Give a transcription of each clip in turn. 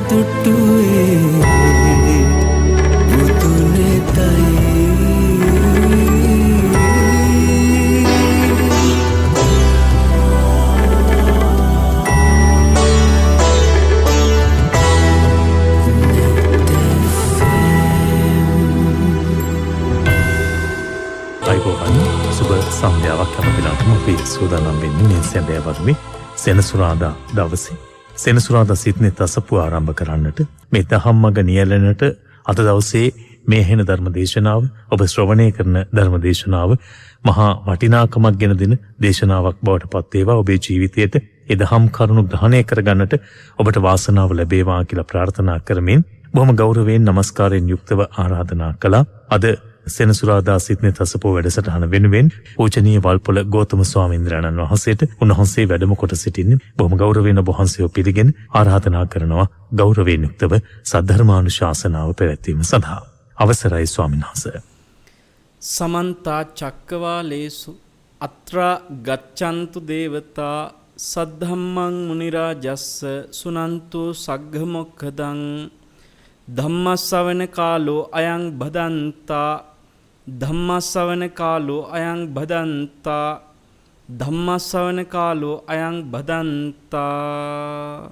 තුට්ටුවේ බුදුනෙතයි සන්ධ්‍යාවක් අපිලාටම අපි සූදානම් වෙන්නේ මේ සැබෑවරුමේ සෙනසුරාදා දවසේ සෙනසුරාදා සිටනේ තසපුව ආරම්භ කරන්නට මේ දහම්මග නියැලෙනට අද දවසේ මේ හෙන ධර්ම දේශනාව ඔබ ශ්‍රවණය කරන ධර්ම දේශනාව මහා වටිනාකමක් ගෙන දෙන දේශනාවක් බවට පත් වේවා ඔබේ ජීවිතයට ඒ දහම් කරුණු ග්‍රහණය කරගන්නට ඔබට වාසනාව ලැබේවා කියලා ප්‍රාර්ථනා කරමින් බොහොම ගෞරවයෙන් নমස්කාරයෙන් යුක්තව ආරාධනා කළා අද සෙනසුරාදා සිටනේ තසපුව වැඩසටහන වෙනුවෙන් පූජනීය වල්පොළ ගෞතම ස්වාමීන්ද්‍රයන්න් වහන්සේට උන්වහන්සේ වැඩම කොට සිටින්නේ බොහොම ගෞරවයෙන් ඔබ වහන්සේව පිළිගෙන ආරාධනා කරනවා ගෞරවයෙන් යුක්තව සද්ධර්මානුශාසනාව පැවැත්වීම සඳහා අවසරයි ස්වාමීන් වහන්සේ. සමන්ත චක්කවාලේසු අත්‍රා ගච්ඡන්තු දේවතා සද්ධම්මං මුනි රාජස්ස සුනන්තු සග්ග මොක්ඛදං ධම්මස්සවන කාලෝ අයං බදන්තා ධම්මස්සවන කාලෝ අයං බදන්තා ධම්මස්සවන කාලෝ අයං බදන්තා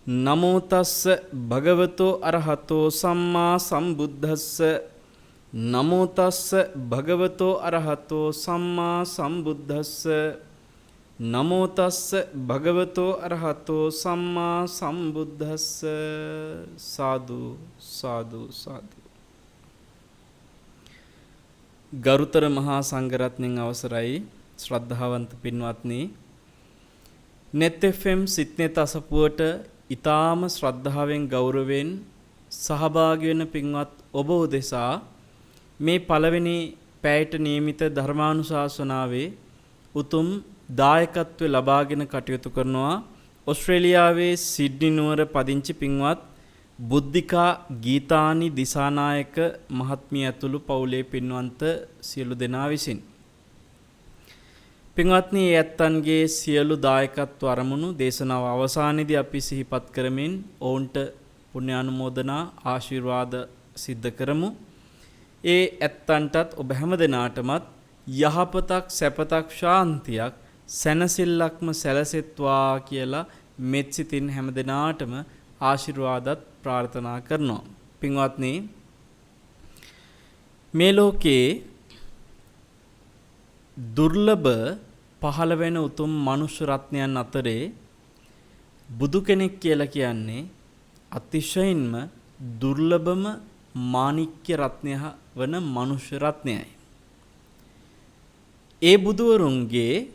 නමෝ තස්ස භගවතෝ අරහතෝ සම්මා සම්බුද්දස්ස නමෝ තස්ස භගවතෝ අරහතෝ සම්මා සම්බුද්දස්ස නමෝ තස්ස භගවතෝ අරහතෝ සම්මා සම්බුද්දස්ස සාදු සාදු සාදු. ගරුතර මහා සංඝරත්නයන් අවසරයි ශ්‍රද්ධාවන්ත පින්වත්නි, net fm සිටනේ තසපුවට ඊටාම ශ්‍රද්ධාවෙන් ගෞරවයෙන් සහභාගී වෙන පින්වත් ඔබ උදෙසා මේ පළවෙනි පැයට නියමිත ධර්මානුශාසනාවේ උතුම් දායකත්වය ලබාගෙන කටයුතු කරනවා ඕස්ට්‍රේලියාවේ සිඩ්නි නුවර පදිංචි පින්වත් බුද්ධිකා ගීතානි දිසානායක මහත්මිය ඇතුළු පවුලේ පින්වන්ත සියලු දෙනා විසින්. පින්වත්නි, ඇත්තන්ගේ සියලු දායකත්ව අරමුණු දේශනාව අවසානයේදී අපි සිහිපත් කරමින් ඔවුන්ට පුණ්‍යානුමෝදනා ආශිර්වාද සිද්ධ කරමු. ඒ ඇත්තන්ටත් ඔබ හැම දෙනාටමත් යහපතක් සැපතක් ශාන්තියක් සැනසෙල්ලක්ම සැලසෙත්වා කියලා මෙත් සිතින් හැම දෙනාටම ආශිර්වාදත් ප්‍රාර්ථනා කරනවා. පින්වත්නි, මේ ලෝකේ දුර්ලභ පහළ වෙන උතුම් මනුෂ්‍ය රත්නයන් අතරේ බුදු කෙනෙක් කියලා කියන්නේ අතිශයින්ම දුර්ලභම මාණික්‍ය රත්නය වන මනුෂ්‍ය රත්නයයි. ඒ බුදුවරුන්ගේ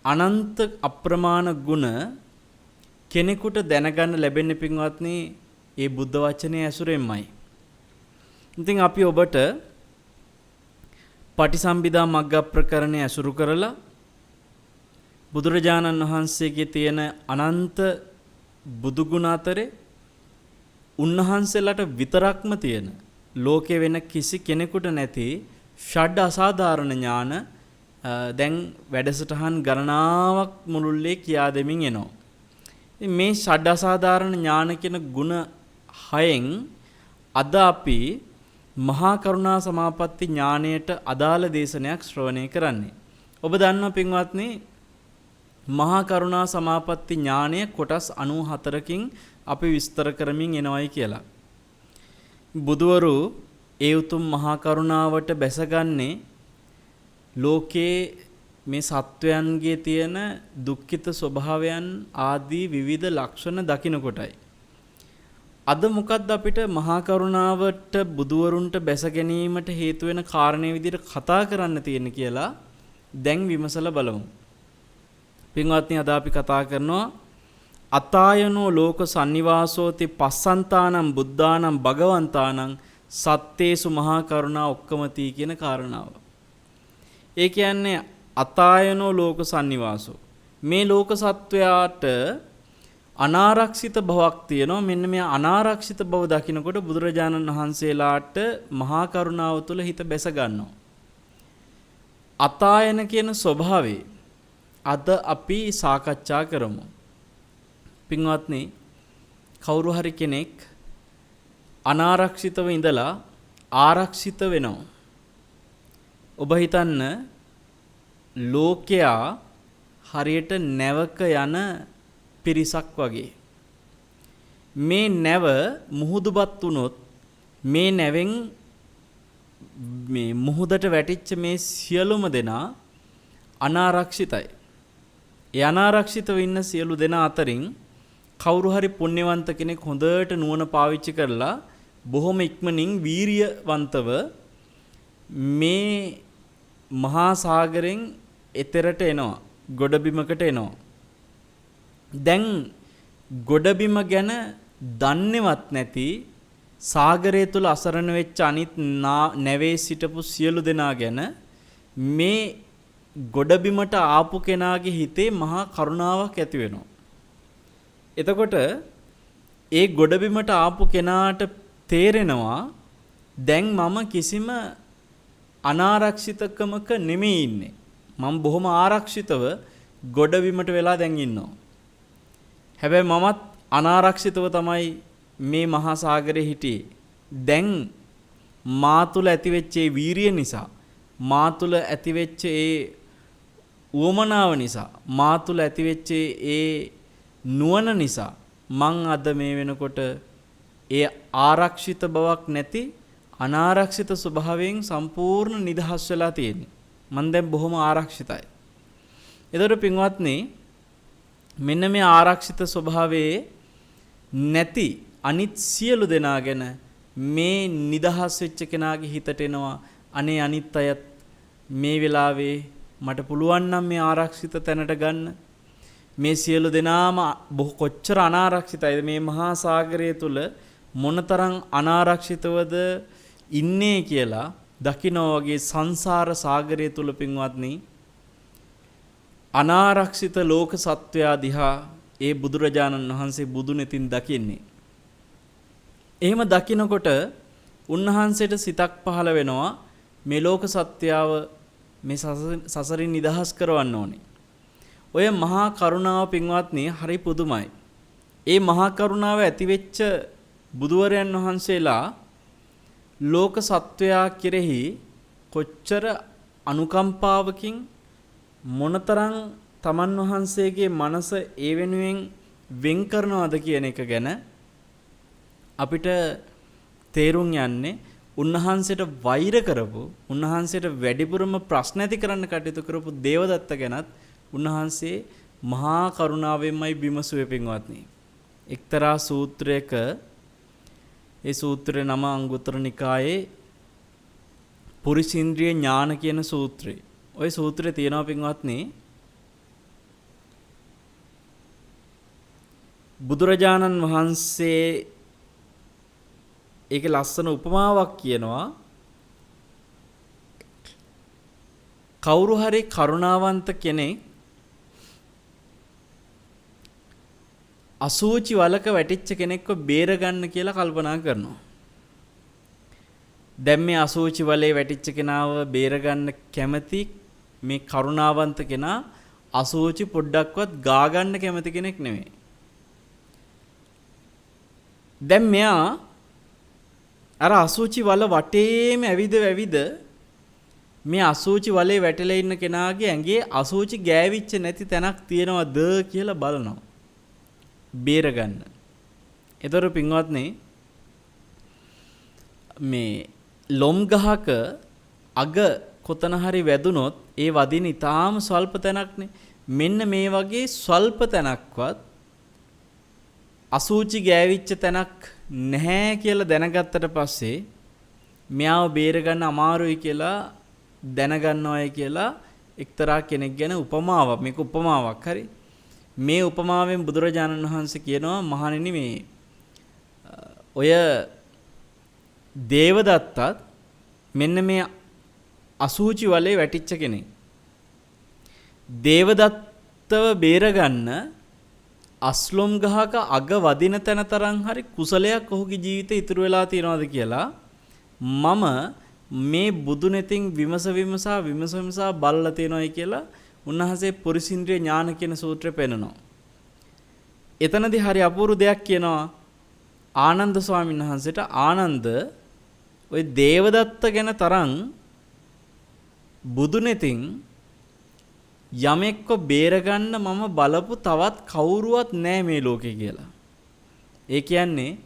අනන්ත අප්‍රමාණ ගුණ කෙනෙකුට දැනගන්න ලැබෙන්නේ පින්වත්නි ඒ බුද්ධ වචනේ ඇසුරෙන්මයි. ඉතින් අපි ඔබට පටිසම්භිදා මග්ග ප්‍රකරණය ඇසුරු කරලා බුදුරජාණන් වහන්සේගේ තියෙන අනන්ත බුදු ගුණ අතරේ උන්වහන්සේලාට විතරක්ම තියෙන ලෝකේ වෙන කිසි කෙනෙකුට නැති ෂඩ් අසාධාරණ ඥාන දැන් වැඩසටහන් ගණනාවක් මුළුල්ලේ කියා දෙමින් එනවා. මේ ෂඩ් අසාධාරණ ඥාන කියන ගුණ 6න් අද අපි මහා කරුණා සමාපatti ඥාණයට අදාළ දේශනයක් ශ්‍රවණය කරන්නේ. ඔබ දන්නවා පින්වත්නි, මහා කරුණා සමාපatti ඥාණය කොටස් 94කින් අපි විස්තර කරමින් එනවයි කියලා. බුදවරු ඒ උතුම් මහා කරුණාවට බැසගන්නේ ලෝකේ මේ සත්වයන්ගේ තියෙන දුක්ඛිත ස්වභාවයන් ආදී විවිධ ලක්ෂණ දකින කොටයි. අද මොකද්ද අපිට මහා කරුණාවට බුදවරුන්ට බැස ගැනීමට හේතු වෙන කාරණේ විදිහට කතා කරන්න තියෙන කියලා දැන් විමසලා බලමු. පින්වත්නි, අද අපි කතා කරනවා අතායනෝ ලෝක සන්නිවාසෝති පස්සන්තානම් බුද්ධානම් භගවන්තානම් සත්තේසු මහා කරුණා ඔක්කමති කියන කාරණාව. ඒ කියන්නේ අතායනෝ ලෝක සන්නිවාසෝ, මේ ලෝක සත්වයාට අනාරක්ෂිත බවක් තියෙනවා. මෙන්න මේ අනාරක්ෂිත බව දකිනකොට බුදුරජාණන් වහන්සේලාට මහා කරුණාව තුළ හිත බැස ගන්නවා. අතායන කියන ස්වභාවය අද අපි සාකච්ඡා කරමු. පින්වත්නි, කවුරු හරි කෙනෙක් අනාරක්ෂිතව ඉඳලා ආරක්ෂිත වෙනවා. ඔබ හිතන්න ලෝකයා හරියට නැවක යන පිරිසක් වගේ. මේ නැව මුහුදුපත් වුණොත් මේ නැවෙන් මේ මුහුදට වැටිච්ච මේ සියලුම දෙනා අනාරක්ෂිතයි. ඒ අනාරක්ෂිතව ඉන්න සියලු දෙනා අතරින් කවුරු හරි පුණ්‍යවන්ත කෙනෙක් හොඳට නුවණ පාවිච්චි කරලා බොහොම ඉක්මනින් වීරියවන්තව මේ මහා සාගරෙන් එතරට එනවා. ගොඩබිමකට එනවා. දැන් ගොඩබිම ගැන දන්නේවත් නැති සාගරය තුල අසරණ වෙච්ච අනිත් නැවේ සිටපු සියලු දෙනා ගැන මේ ගොඩබිමට ආපු කෙනාගේ හිතේ මහා කරුණාවක් ඇති වෙනවා. එතකොට ඒ ගොඩබිමට ආපු කෙනාට තේරෙනවා දැන් මම කිසිම අනාරක්ෂිතකමක නෙමෙයි ඉන්නේ. මම බොහොම ආරක්ෂිතව ගොඩබිමට වෙලා දැන් ඉන්නවා. හැබැයි මමත් අනාරක්ෂිතව තමයි මේ මහා සාගරේ හිටියේ. දැන් මා තුල ඇතිවෙච්ච ඒ වීරිය නිසා, මා තුල ඇතිවෙච්ච ඒ උවමනාව නිසා, මා තුල ඇතිවෙච්ච ඒ නුවණ නිසා මං අද මේ වෙනකොට ඒ ආරක්ෂිත බවක් නැති අනාරක්ෂිත ස්වභාවයෙන් සම්පූර්ණ නිදහස් වෙලා තියෙන්නේ. මම දැන් බොහොම ආරක්ෂිතයි. ඒතර පින්වත්නි මෙන්න මේ ආරක්ෂිත ස්වභාවයේ නැති අනිත් සියලු දෙනා ගැන මේ නිදහස් වෙච්ච කෙනාගේ හිතට එනවා අනේ අනිත් අයත් මේ වෙලාවේ මට පුළුවන් නම් මේ ආරක්ෂිත තැනට ගන්න. මේ සියලු දෙනාම කොච්චර අනාරක්ෂිතයිද මේ මහා සාගරය තුල මොනතරම් අනාරක්ෂිතවද ඉන්නේ කියලා දකින්න වගේ සංසාර සාගරය තුල පින්වත්නි අනාරක්ෂිත ලෝක සත්වයා දිහා ඒ බුදුරජාණන් වහන්සේ බුදුනෙතින් දකින්නේ. එහෙම දකිනකොට උන්වහන්සේට සිතක් පහළ වෙනවා මේ ලෝක සත්‍යාව මේ සසරින් නිදහස් කරවන්න ඕනේ. ඔය මහා කරුණාව පින්වත්නි හරි පුදුමයි. ඒ මහා කරුණාව ඇතිවෙච්ච බුදුවරයන් වහන්සේලා ලෝක සත්වයා කෙරෙහි කොච්චර අනුකම්පාවකින් මොනතරම් තමන් වහන්සේගේ මනස ඒ වෙනුවෙන් වෙන් කරනවද කියන එක ගැන අපිට තේරුම් යන්නේ උන්වහන්සේට වෛර කරපු උන්වහන්සේට වැඩිපුරම ප්‍රශ්න ඇති කරන්න කටයුතු කරපු දේවදත්ත ගැනත් උන්වහන්සේ මහා කරුණාවෙන්මයි විමසුවේ පින්වත්නි. එක්තරා සූත්‍රයක ඒ සූත්‍රේ නම අංගුත්තර නිකායේ පුරිසින්ද්‍රිය ඥාන කියන සූත්‍රය. ওই සූත්‍රයේ තියෙනවා පින්වත්නි බුදුරජාණන් වහන්සේ ඒකේ ලස්සන උපමාවක් කියනවා. කවුරු හරි කරුණාවන්ත කෙනෙක් අසූචි වලක වැටිච්ච කෙනෙක්ව බේරගන්න කියලා කල්පනා කරනවා. දැන් මේ අසූචි වලේ වැටිච්ච කෙනාව බේරගන්න කැමති මේ කරුණාවන්ත කෙනා අසූචි පොඩ්ඩක්වත් ගා ගන්න කැමති කෙනෙක් නෙමෙයි. දැන් මෙයා අර අසූචි වල වටේම ඇවිද මේ අසූචි වලේ වැටලා ඉන්න කෙනාගේ ඇඟේ අසූචි ගෑවිච්ච නැති තැනක් තියෙනවද කියලා බලනවා. බේරගන්න. ඒතර පින්වත්නි මේ ලොම් ගහක අග කොතන හරි වැදුනොත් ඒ වදින ඊටාම ස්වල්ප තැනක්නේ. මෙන්න මේ වගේ ස්වල්ප තැනක්වත් අසූචි ගෑවිච්ච තැනක් නැහැ කියලා දැනගත්තට පස්සේ මෙයාව බේරගන්න අමාරුයි කියලා දැනගන්නවයි කියලා එක්තරා කෙනෙක් ගැන උපමාවක් මේක උපමාවක් හරි මේ උපමාවෙන් බුදුරජාණන් වහන්සේ කියනවා මහණෙනි මේ ඔය දේවදත්තත් මෙන්න මේ අසූචි වලේ වැටිච්ච කෙනෙක්. දේවදත්තව බේරගන්න අස්ලොම් ගහක අග වදින තැන තරම් හරි කුසලයක් ඔහුගේ ජීවිතේ ඉතුරු වෙලා තියනවාද කියලා මම මේ බුදුනෙතින් විමසා බලලා තියෙනවායි කියලා උන්වහන්සේ පුරිසින්ද්‍රිය ඥාන කියන සූත්‍රය පෙන්නනවා. එතනදී හරි අපූර්ව දෙයක් කියනවා ආනන්ද ස්වාමීන් වහන්සේට ආනන්ද ඔය දේවදත්ත ගැන තරම් බුදුනෙතින් යමෙක්ව බේරගන්න මම බලපු තවත් කවුරුවත් නැහැ මේ ලෝකේ කියලා. ඒ කියන්නේ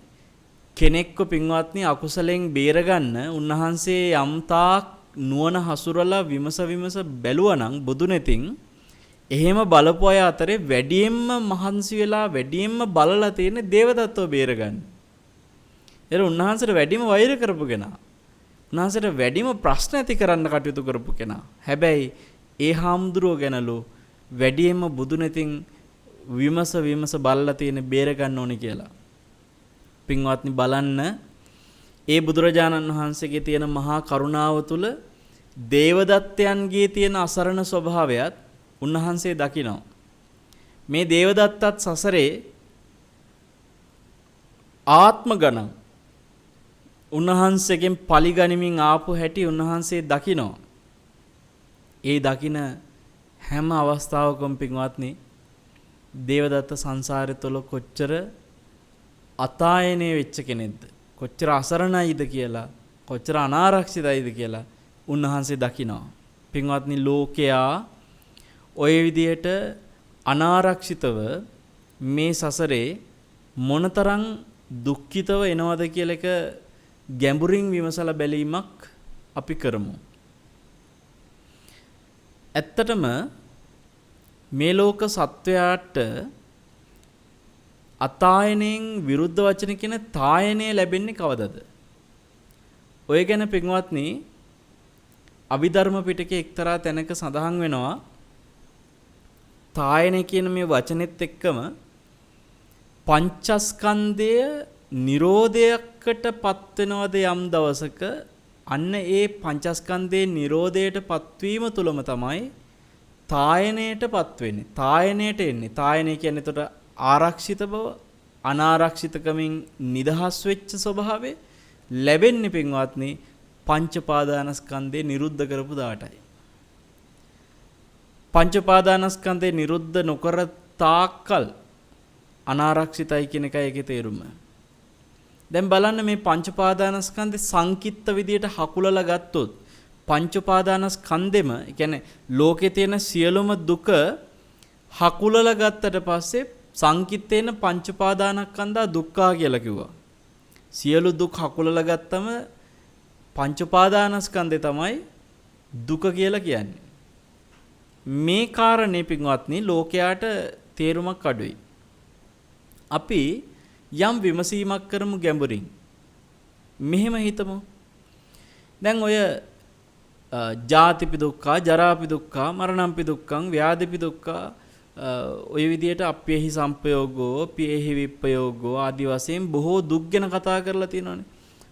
කෙනෙක්ව පින්වත්නි අකුසලෙන් බේරගන්න උන්වහන්සේ යම්තාක් නුවණ හසුරලා විමස බැලුවනම් බුදුනෙතින් එහෙම බලපු අය අතරේ වැඩියෙන්ම මහන්සි වෙලා වැඩියෙන්ම බලලා තියෙන දේවදත්තව බේරගන්න. ඒක උන්වහන්සේට වැඩිම වෛර කරපු කෙනා. උන්වහන්සේට වැඩිම ප්‍රශ්න ඇති කරන්න කටයුතු කරපු කෙනා. හැබැයි ඒ හාමුදුරුව ගැනලු වැඩියෙන්ම බුදුනෙතින් විමස බලලා තියෙන බේරගන්න ඕනේ කියලා. පින්වත්නි බලන්න ඒ බුදුරජාණන් වහන්සේගේ තියෙන මහා කරුණාව තුළ දේවදත්තයන්ගේ තියෙන අසරණ ස්වභාවයත් උන්වහන්සේ දකිනවා. මේ දේවදත්තත් සසරේ ආත්ම ගණන් උන්වහන්සේගෙන් පලිගනිමින් ආපු හැටි උන්වහන්සේ දකිනවා. ඒ දකින හැම අවස්ථාවකම පින්වත්නි දේවදත්ත සංසාරය තුළ කොච්චර අතායනය වෙච්ච කෙනෙක්ද, කොච්චර අසරණයිද කියලා, කොච්චර අනාරක්ෂිතයිද කියලා උන්වහන්සේ දකිනවා. පින්වත්නි ලෝකයා ඔය විදියට අනාරක්ෂිතව මේ සසරේ මොනතරම් දුක්ඛිතව එනවද කියලා එක ගැඹුරින් විමසලා බැලීමක් අපි කරමු. ඇත්තටම මේ ලෝක සත්වයාට අතායනයෙන් විරුද්ධ වචන කියන තායනය ලැබෙන්නේ කවදද? ඔය ගැන පින්වත්නි අභිධර්ම පිටකේ එක්තරා තැනක සඳහන් වෙනවා තායනය කියන මේ වචනේත් එක්කම පංචස්කන්ධය නිරෝධයකට පත් වෙනවද යම් දවසක අන්න ඒ පංචස්කන්ධයේ නිරෝධයට පත්වීම තුලම තමයි තායනයට පත් වෙන්නේ. තායනයට එන්නේ. තායනය කියන්නේ එතකොට ආරක්ෂිත බව, අනාරක්ෂිතකමින් නිදහස් වෙච්ච ස්වභාවය ලැබෙන්නේ පින්වත්නි පංච පාදානස්කන්ධේ නිරුද්ධ කරපු දාටයි. පංච පාදානස්කන්ධේ නිරුද්ධ නොකර තාක්කල් අනාරක්ෂිතයි කියන එකයි ඒකේ තේරුම. දැන් බලන්න මේ පංච පාදානස්කන්ධේ සංකිට්ත විදියට හකුලලා ගත්තොත් පංච පාදානස්කන්ධෙම ඒ කියන්නේ ලෝකේ තියෙන සියලුම දුක හකුලලා ගත්තට පස්සේ සංකිට්තේන පංච පාදානස්කන්ධා දුක්ඛා කියලා කිව්වා. සියලු දුක් හකුලලා ගත්තම පංච පාදානස්කන්ධේ තමයි දුක කියලා කියන්නේ. මේ කාරණේ පින්වත්නි ලෝකයාට තේරුමක් අඩුයි. අපි යම් විමසීමක් කරමු ගැඹුරින්. මෙහෙම හිතමු. දැන් ඔය ජාතිපි දුක්ඛා, ජරාපි දුක්ඛා, මරණම්පි දුක්ඛං, ව්‍යාධිපි දුක්ඛා ඔය විදියට අප්පේහි සම්පයෝගෝ, පියේහි විප්පයෝගෝ ආදි වශයෙන් බොහෝ දුක් ගැන කතා කරලා තියෙනවානේ.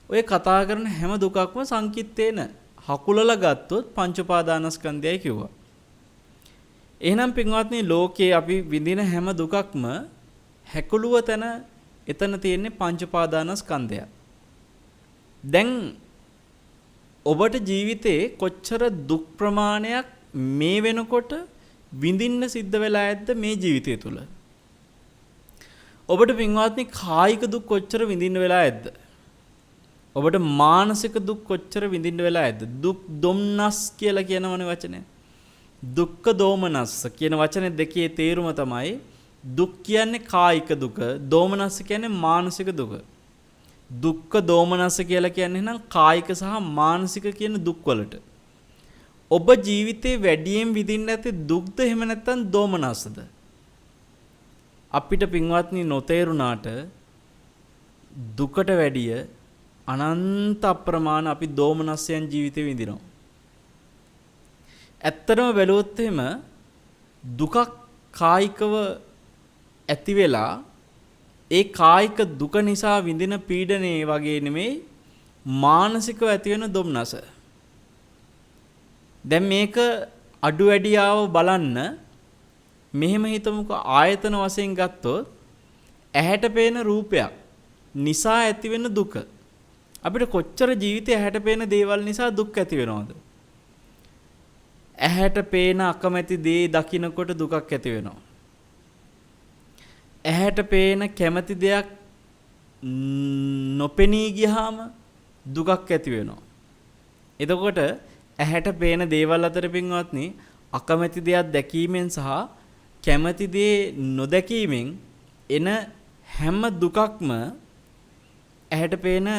ඔය කතා කරන හැම දුකක්ම සංකිට්තේන හකුලලා ගත්තොත් පංච පාදානස්කන්ධයයි කිව්වා. එහෙනම් පින්වත්නි ලෝකේ අපි විඳින හැම දුකක්ම හැකුළුව තැන එතන තියෙන්නේ පංච පාදානස්කන්ධය. දැන් ඔබට ජීවිතේ කොච්චර දුක් ප්‍රමාණයක් මේ වෙනකොට විඳින්න සිද්ධ වෙලා ඇද්ද මේ ජීවිතය තුළ? ඔබට පින්වත්නි කායික දුක් කොච්චර විඳින්න වෙලා ඇද්ද? ඔබට මානසික දුක් කොච්චර විඳින්න වෙලා ඇද්ද? දුක් දොම්නස් කියලා කියනවනේ වචනේ. දුක්ඛ දෝමනස්ස කියන වචනේ දෙකේ තේරුම තමයි දුක් කියන්නේ කායික දුක, දෝමනස්ස කියන්නේ මානසික දුක. දුක්ඛ දෝමනස්ස කියලා කියන්නේ නම් කායික සහ මානසික කියන දුක් වලට. ඔබ ජීවිතේ වැඩියෙන් විඳින්න ඇති දුක්ද එහෙම නැත්නම් දෝමනස්සද? අපිට පින්වත්නි නොතේරුණාට දුකට වැඩිය අනන්ත අප්‍රමාණ අපි දෝමනස්සයන් ජීවිතේ විඳිනවා. ඇත්තටම බැලුවොත් එහෙම දුකක් කායිකව ඇති වෙලා ඒ කායික දුක නිසා විඳින පීඩනේ වගේ නෙමෙයි මානසිකව ඇති වෙන දුම්නස. දැන් මේක අඩු වැඩියාව බලන්න මෙහෙම හිතමුකෝ ආයතන වශයෙන් ගත්තොත් ඇහැට පේන රූපයක් නිසා ඇති වෙන දුක. අපිට කොච්චර ජීවිතේ ඇහැට පේන දේවල් නිසා දුක් ඇති වෙනවද? ඇහැට පේන අකමැති දේ දකින්නකොට දුකක් ඇති වෙනවා. ඇහැට පේන කැමති දෙයක් නොපෙනී ගියාම දුකක් ඇති වෙනවා. එතකොට ඇහැට පේන දේවල් අතර පින්වත්නි අකමැති දෙයක් දැකීමෙන් සහ කැමැති දේ නොදැකීමෙන් එන හැම දුකක්ම ඇහැට පේන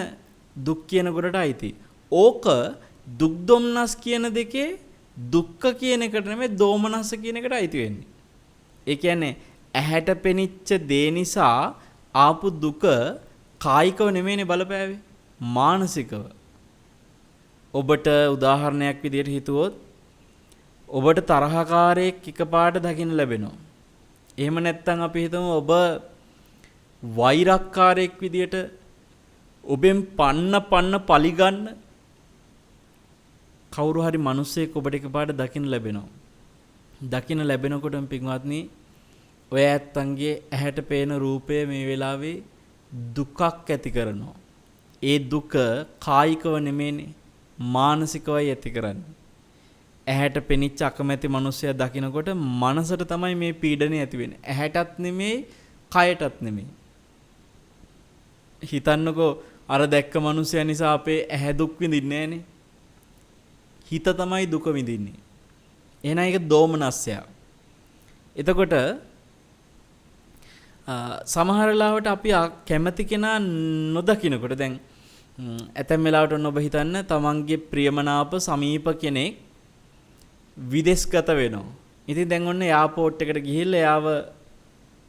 දුක් කියන කොටට අයිති. ඕක දුක් දුම්නස් කියන දෙකේ දුක්ඛ කියන එකට නෙමෙයි දෝමනස්ස කියන එකට අයිති වෙන්නේ. ඒ කියන්නේ ඇහැට පෙනිච්ච දේ නිසා ආපු දුක කායිකව නෙමෙයිනේ බලපෑවේ මානසිකව. ඔබට උදාහරණයක් විදිහට හිතුවොත් ඔබට තරහකාරයෙක් එකපාරට දකින්න ලැබෙනවා. එහෙම නැත්නම් අපි හිතමු ඔබ වෛරක්කාරයෙක් විදිහට ඔබෙන් පන්න පලිගන්න කවුරු හරි මිනිස්සෙක් ඔබට එකපාරට දකින්න ලැබෙනවා. දකින්න ලැබෙනකොටම පින්වත්නි ඔය ඇත්තන්ගේ ඇහැට පේන රූපය මේ වෙලාවේ දුකක් ඇති කරනවා. ඒ දුක කායිකව නෙමෙයිනේ මානසිකවයි ඇති කරන්නේ. ඇහැට පෙනිච්ච අකමැති මිනිස්සයා දකිනකොට මනසට තමයි මේ පීඩනය ඇති වෙන්නේ. ඇහැටත් නෙමෙයි කයටත් නෙමෙයි. හිතන්නකෝ අර දැක්ක මිනිස්සයා නිසා අපේ ඇහැ දුක් විඳින්නේ නැහනේ. හිත තමයි දුක විඳින්නේ. එහෙනම් ඒක දෝමනස්සයක්. එතකොට සමහර වෙලාවට අපි කැමති කෙනා නොදකින්නකොට දැන් ඇතැම් වෙලාවට ඔන්න ඔබ හිතන්න තමන්ගේ ප්‍රියමනාප සමීප කෙනෙක් විදේශගත වෙනවා. ඉතින් දැන් ඔන්න එයාපෝට් එකට ගිහිල්ලා එයාව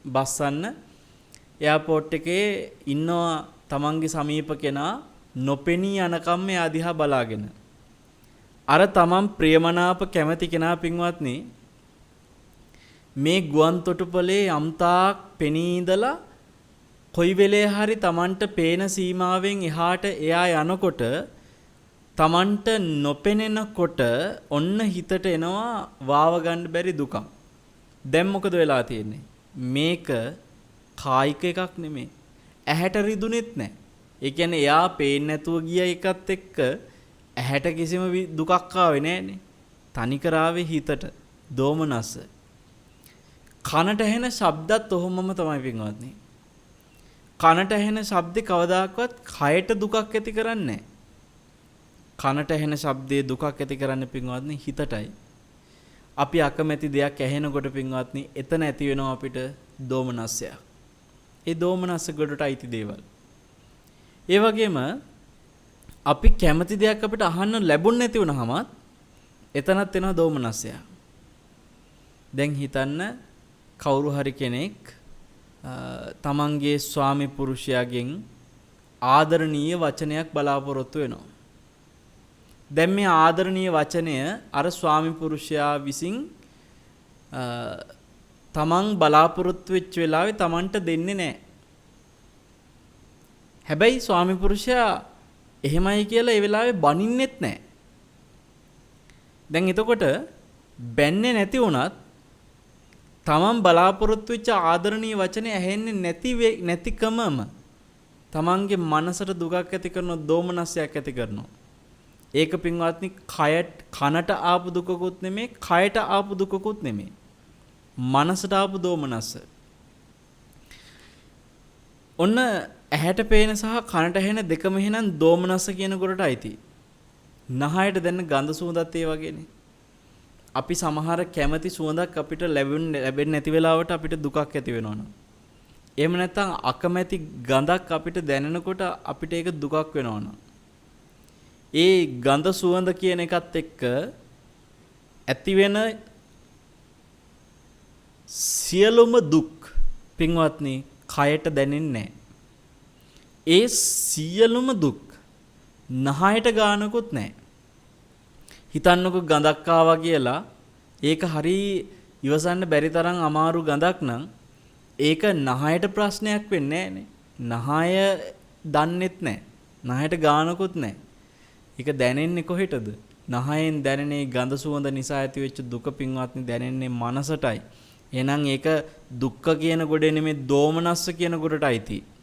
බස්සන්න එයාපෝට් එකේ ඉන්නවා තමන්ගේ සමීප කෙනා නොපෙනී යනකම් එයා දිහා බලාගෙන. අර තමන් ප්‍රියමනාප කැමති කෙනා පින්වත්නි මේ ගුවන් තොටුපළේ යම්තාක් පෙනී ඉඳලා කොයි වෙලේ හරි තමන්ට පේන සීමාවෙන් එහාට එයා යනකොට තමන්ට නොපෙනෙනකොට ඔන්න හිතට එනවා වාව ගන්න බැරි දුකක්. දැන් මොකද වෙලා තියෙන්නේ? මේක කායික එකක් නෙමෙයි. ඇහැට රිදුනෙත් නැහැ. ඒ කියන්නේ එයා පේන්නේ නැතුව ගිය එකත් එක්ක ඇහැට කිසිම දුකක් ආවේ නැහනේ. තනිකර ආවේ හිතට. දෝමනස්ස. කනට ඇහෙන ශබ්දත් ඔහොමම තමයි පින්වත්නි. කනට ඇහෙන ශබ්දේ කවදාකවත් කයට දුකක් ඇති කරන්නේ නැහැ. කනට ඇහෙන ශබ්දේ දුකක් ඇති කරන්නේ පින්වත්නි හිතටයි. අපි අකමැති දෙයක් ඇහෙනකොට පින්වත්නි එතන ඇති වෙනවා අපිට දෝමනස්සයක්. ඒ දෝමනස්ස ගොඩට අයිති දේවල්. ඒ වගේම අපි කැමති දෙයක් අපිට අහන්න ලැබුණ නැති වුනහම එතනත් එනවා දෝමනස්සයක්. දැන් හිතන්න කවුරු හරි කෙනෙක් තමන්ගේ ස්වාමි පුරුෂයාගෙන් ආදරණීය වචනයක් බලාපොරොත්තු වෙනවා. දැන් මේ ආදරණීය වචනය අර ස්වාමි පුරුෂයා විසින් තමන් බලාපොරොත්තු වෙච්ච වෙලාවේ තමන්ට දෙන්නේ නැහැ. හැබැයි ස්වාමි පුරුෂයා එහෙමයි කියලා ඒ වෙලාවේ බනින්නෙත් නැහැ. දැන් එතකොට බැන්නේ නැති වුණත් තමන් බලාපොරොත්තු වෙච්ච ආදරණීය වචනේ ඇහෙන්නේ නැතිකමම තමන්ගේ මනසට දුකක් ඇති කරන දෝමනස්සයක් ඇති කරනවා. ඒක පින්වත්නි කනට ආපු දුකකුත් නෙමෙයි කයට ආපු දුකකුත් නෙමෙයි. මනසට ආපු දෝමනස්ස. ඔන්න ඇහැට පේන සහ කනට ඇහෙන දෙකම එහෙනම් දෝමනස්ස කියන කොටට අයිති. නහයට දැනෙන ගඳ සුවඳත් ඒ වගේනේ. අපි සමහර කැමති සුවඳක් අපිට ලැබෙන්නේ නැති වෙලාවට අපිට දුකක් ඇති වෙනවනේ. එහෙම නැත්නම් අකමැති ගඳක් අපිට දැනෙනකොට අපිට ඒක දුකක් වෙනවනේ. ඒ ගඳ සුවඳ කියන එකත් එක්ක ඇති වෙන සියලුම දුක් පින්වත්නි කයට දැනෙන්නේ නැහැ. ඒ සියලුම දුක් නහයට ගානකුත් නැහැ. හිතන්නකො ගඳක් ආවා කියලා ඒක හරි ඉවසන්න බැරි තරම් අමාරු ගඳක් නම් ඒක නහයට ප්‍රශ්නයක් වෙන්නේ නැහනේ. නහය දන්නෙත් නැහැ. නහයට ගානකුත් නැහැ. ඒක දැනෙන්නේ කොහෙටද? නහයෙන් දැනෙන ගඳ සුවඳ නිසා ඇතිවෙච්ච දුක පින්වත්නි දැනෙන්නේ මනසටයි. එහෙනම් ඒක දුක්ඛ කියන ගොඩේ නෙමෙයි දෝමනස්ස කියන ගොඩටයි තියෙන්නේ.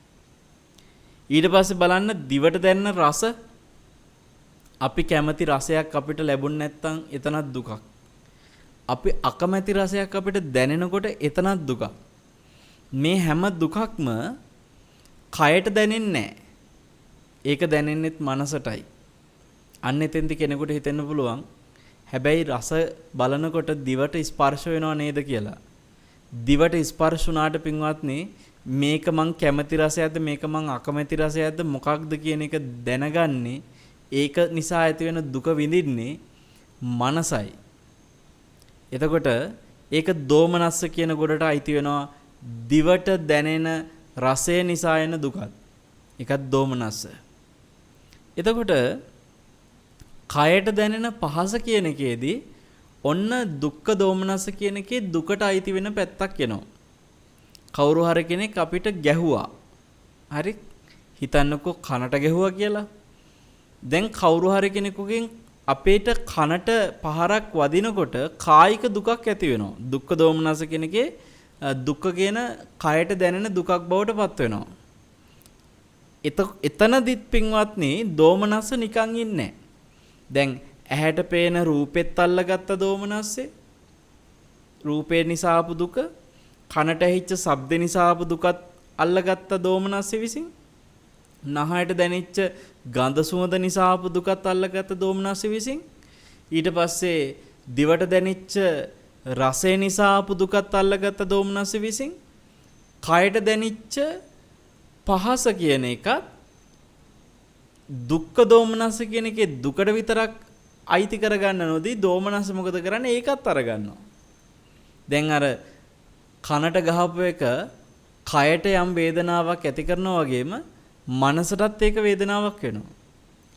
ඊට පස්සේ බලන්න දිවට දැනෙන රස අපි කැමති රසයක් අපිට ලැබුණ නැත්නම් එතනත් දුකක්. අපි අකමැති රසයක් අපිට දැනෙනකොට එතනත් දුකක්. මේ හැම දුකක්ම කයට දැනෙන්නේ නැහැ. ඒක දැනෙන්නෙත් මනසටයි. අන්න එතෙන්දි කෙනෙකුට හිතෙන්න පුළුවන් හැබැයි රස බලනකොට දිවට ස්පර්ශ වෙනව නේද කියලා. දිවට ස්පර්ශ වුණාට පින්වත්නි මේක මං කැමති රසයක්ද මේක මං අකමැති රසයක්ද මොකක්ද කියන එක දැනගන්නේ ඒක නිසා ඇති වෙන දුක විඳින්නේ මනසයි. එතකොට ඒක දෝමනස්ස කියන ගොඩට අයිති වෙනවා දිවට දැනෙන රසය නිසා එන දුකත්. ඒකත් දෝමනස්ස. එතකොට කයට දැනෙන පහස කියන එකේදී ඔන්න දුක්ඛ දෝමනස්ස කියන එකේ දුකට අයිති වෙන පැත්තක් එනවා. කවුරු හරි කෙනෙක් අපිට ගැහුවා. හරි හිතන්නකෝ කනට ගැහුවා කියලා. දැන් කවුරු හරි කෙනෙකුගෙන් අපේට කනට පහරක් වදිනකොට කායික දුකක් ඇති වෙනවා. දුක්ඛ දෝමනස්ස කියන එකේ දුක්ඛ කියන කයට දැනෙන දුකක් බවට පත් වෙනවා. එතනදිත් පින්වත්නි දෝමනස්ස නිකන් ඉන්නේ. දැන් ඇහැට පේන රූපෙත් අල්ලගත්ත දෝමනස්සේ රූපේ නිසා ආපු දුක කනට ඇහිච්ච ශබ්ද නිසා ආපු දුකත් අල්ලගත්ත දෝමනස්සේ විසින් නහයට දැනෙච්ච ගඳ සුවඳ නිසා ආපු දුකත් අල්ලගත්ත දෝමනස්සේ විසින් ඊට පස්සේ දිවට දැනෙච්ච රසය නිසා ආපු දුකත් අල්ලගත්ත දෝමනස්සේ විසින් කයට දැනෙච්ච පහස කියන එකත් දුක්ඛ දෝමනස්ස කියන එකේ දුකට විතරක් අයිති කරගන්න නොදී දෝමනස්ස මොකද කරන්නේ ඒකත් අරගන්නවා. දැන් අර කනට ගහපු එක කයට යම් වේදනාවක් ඇති කරනවා වගේම මනසටත් ඒක වේදනාවක් වෙනවා.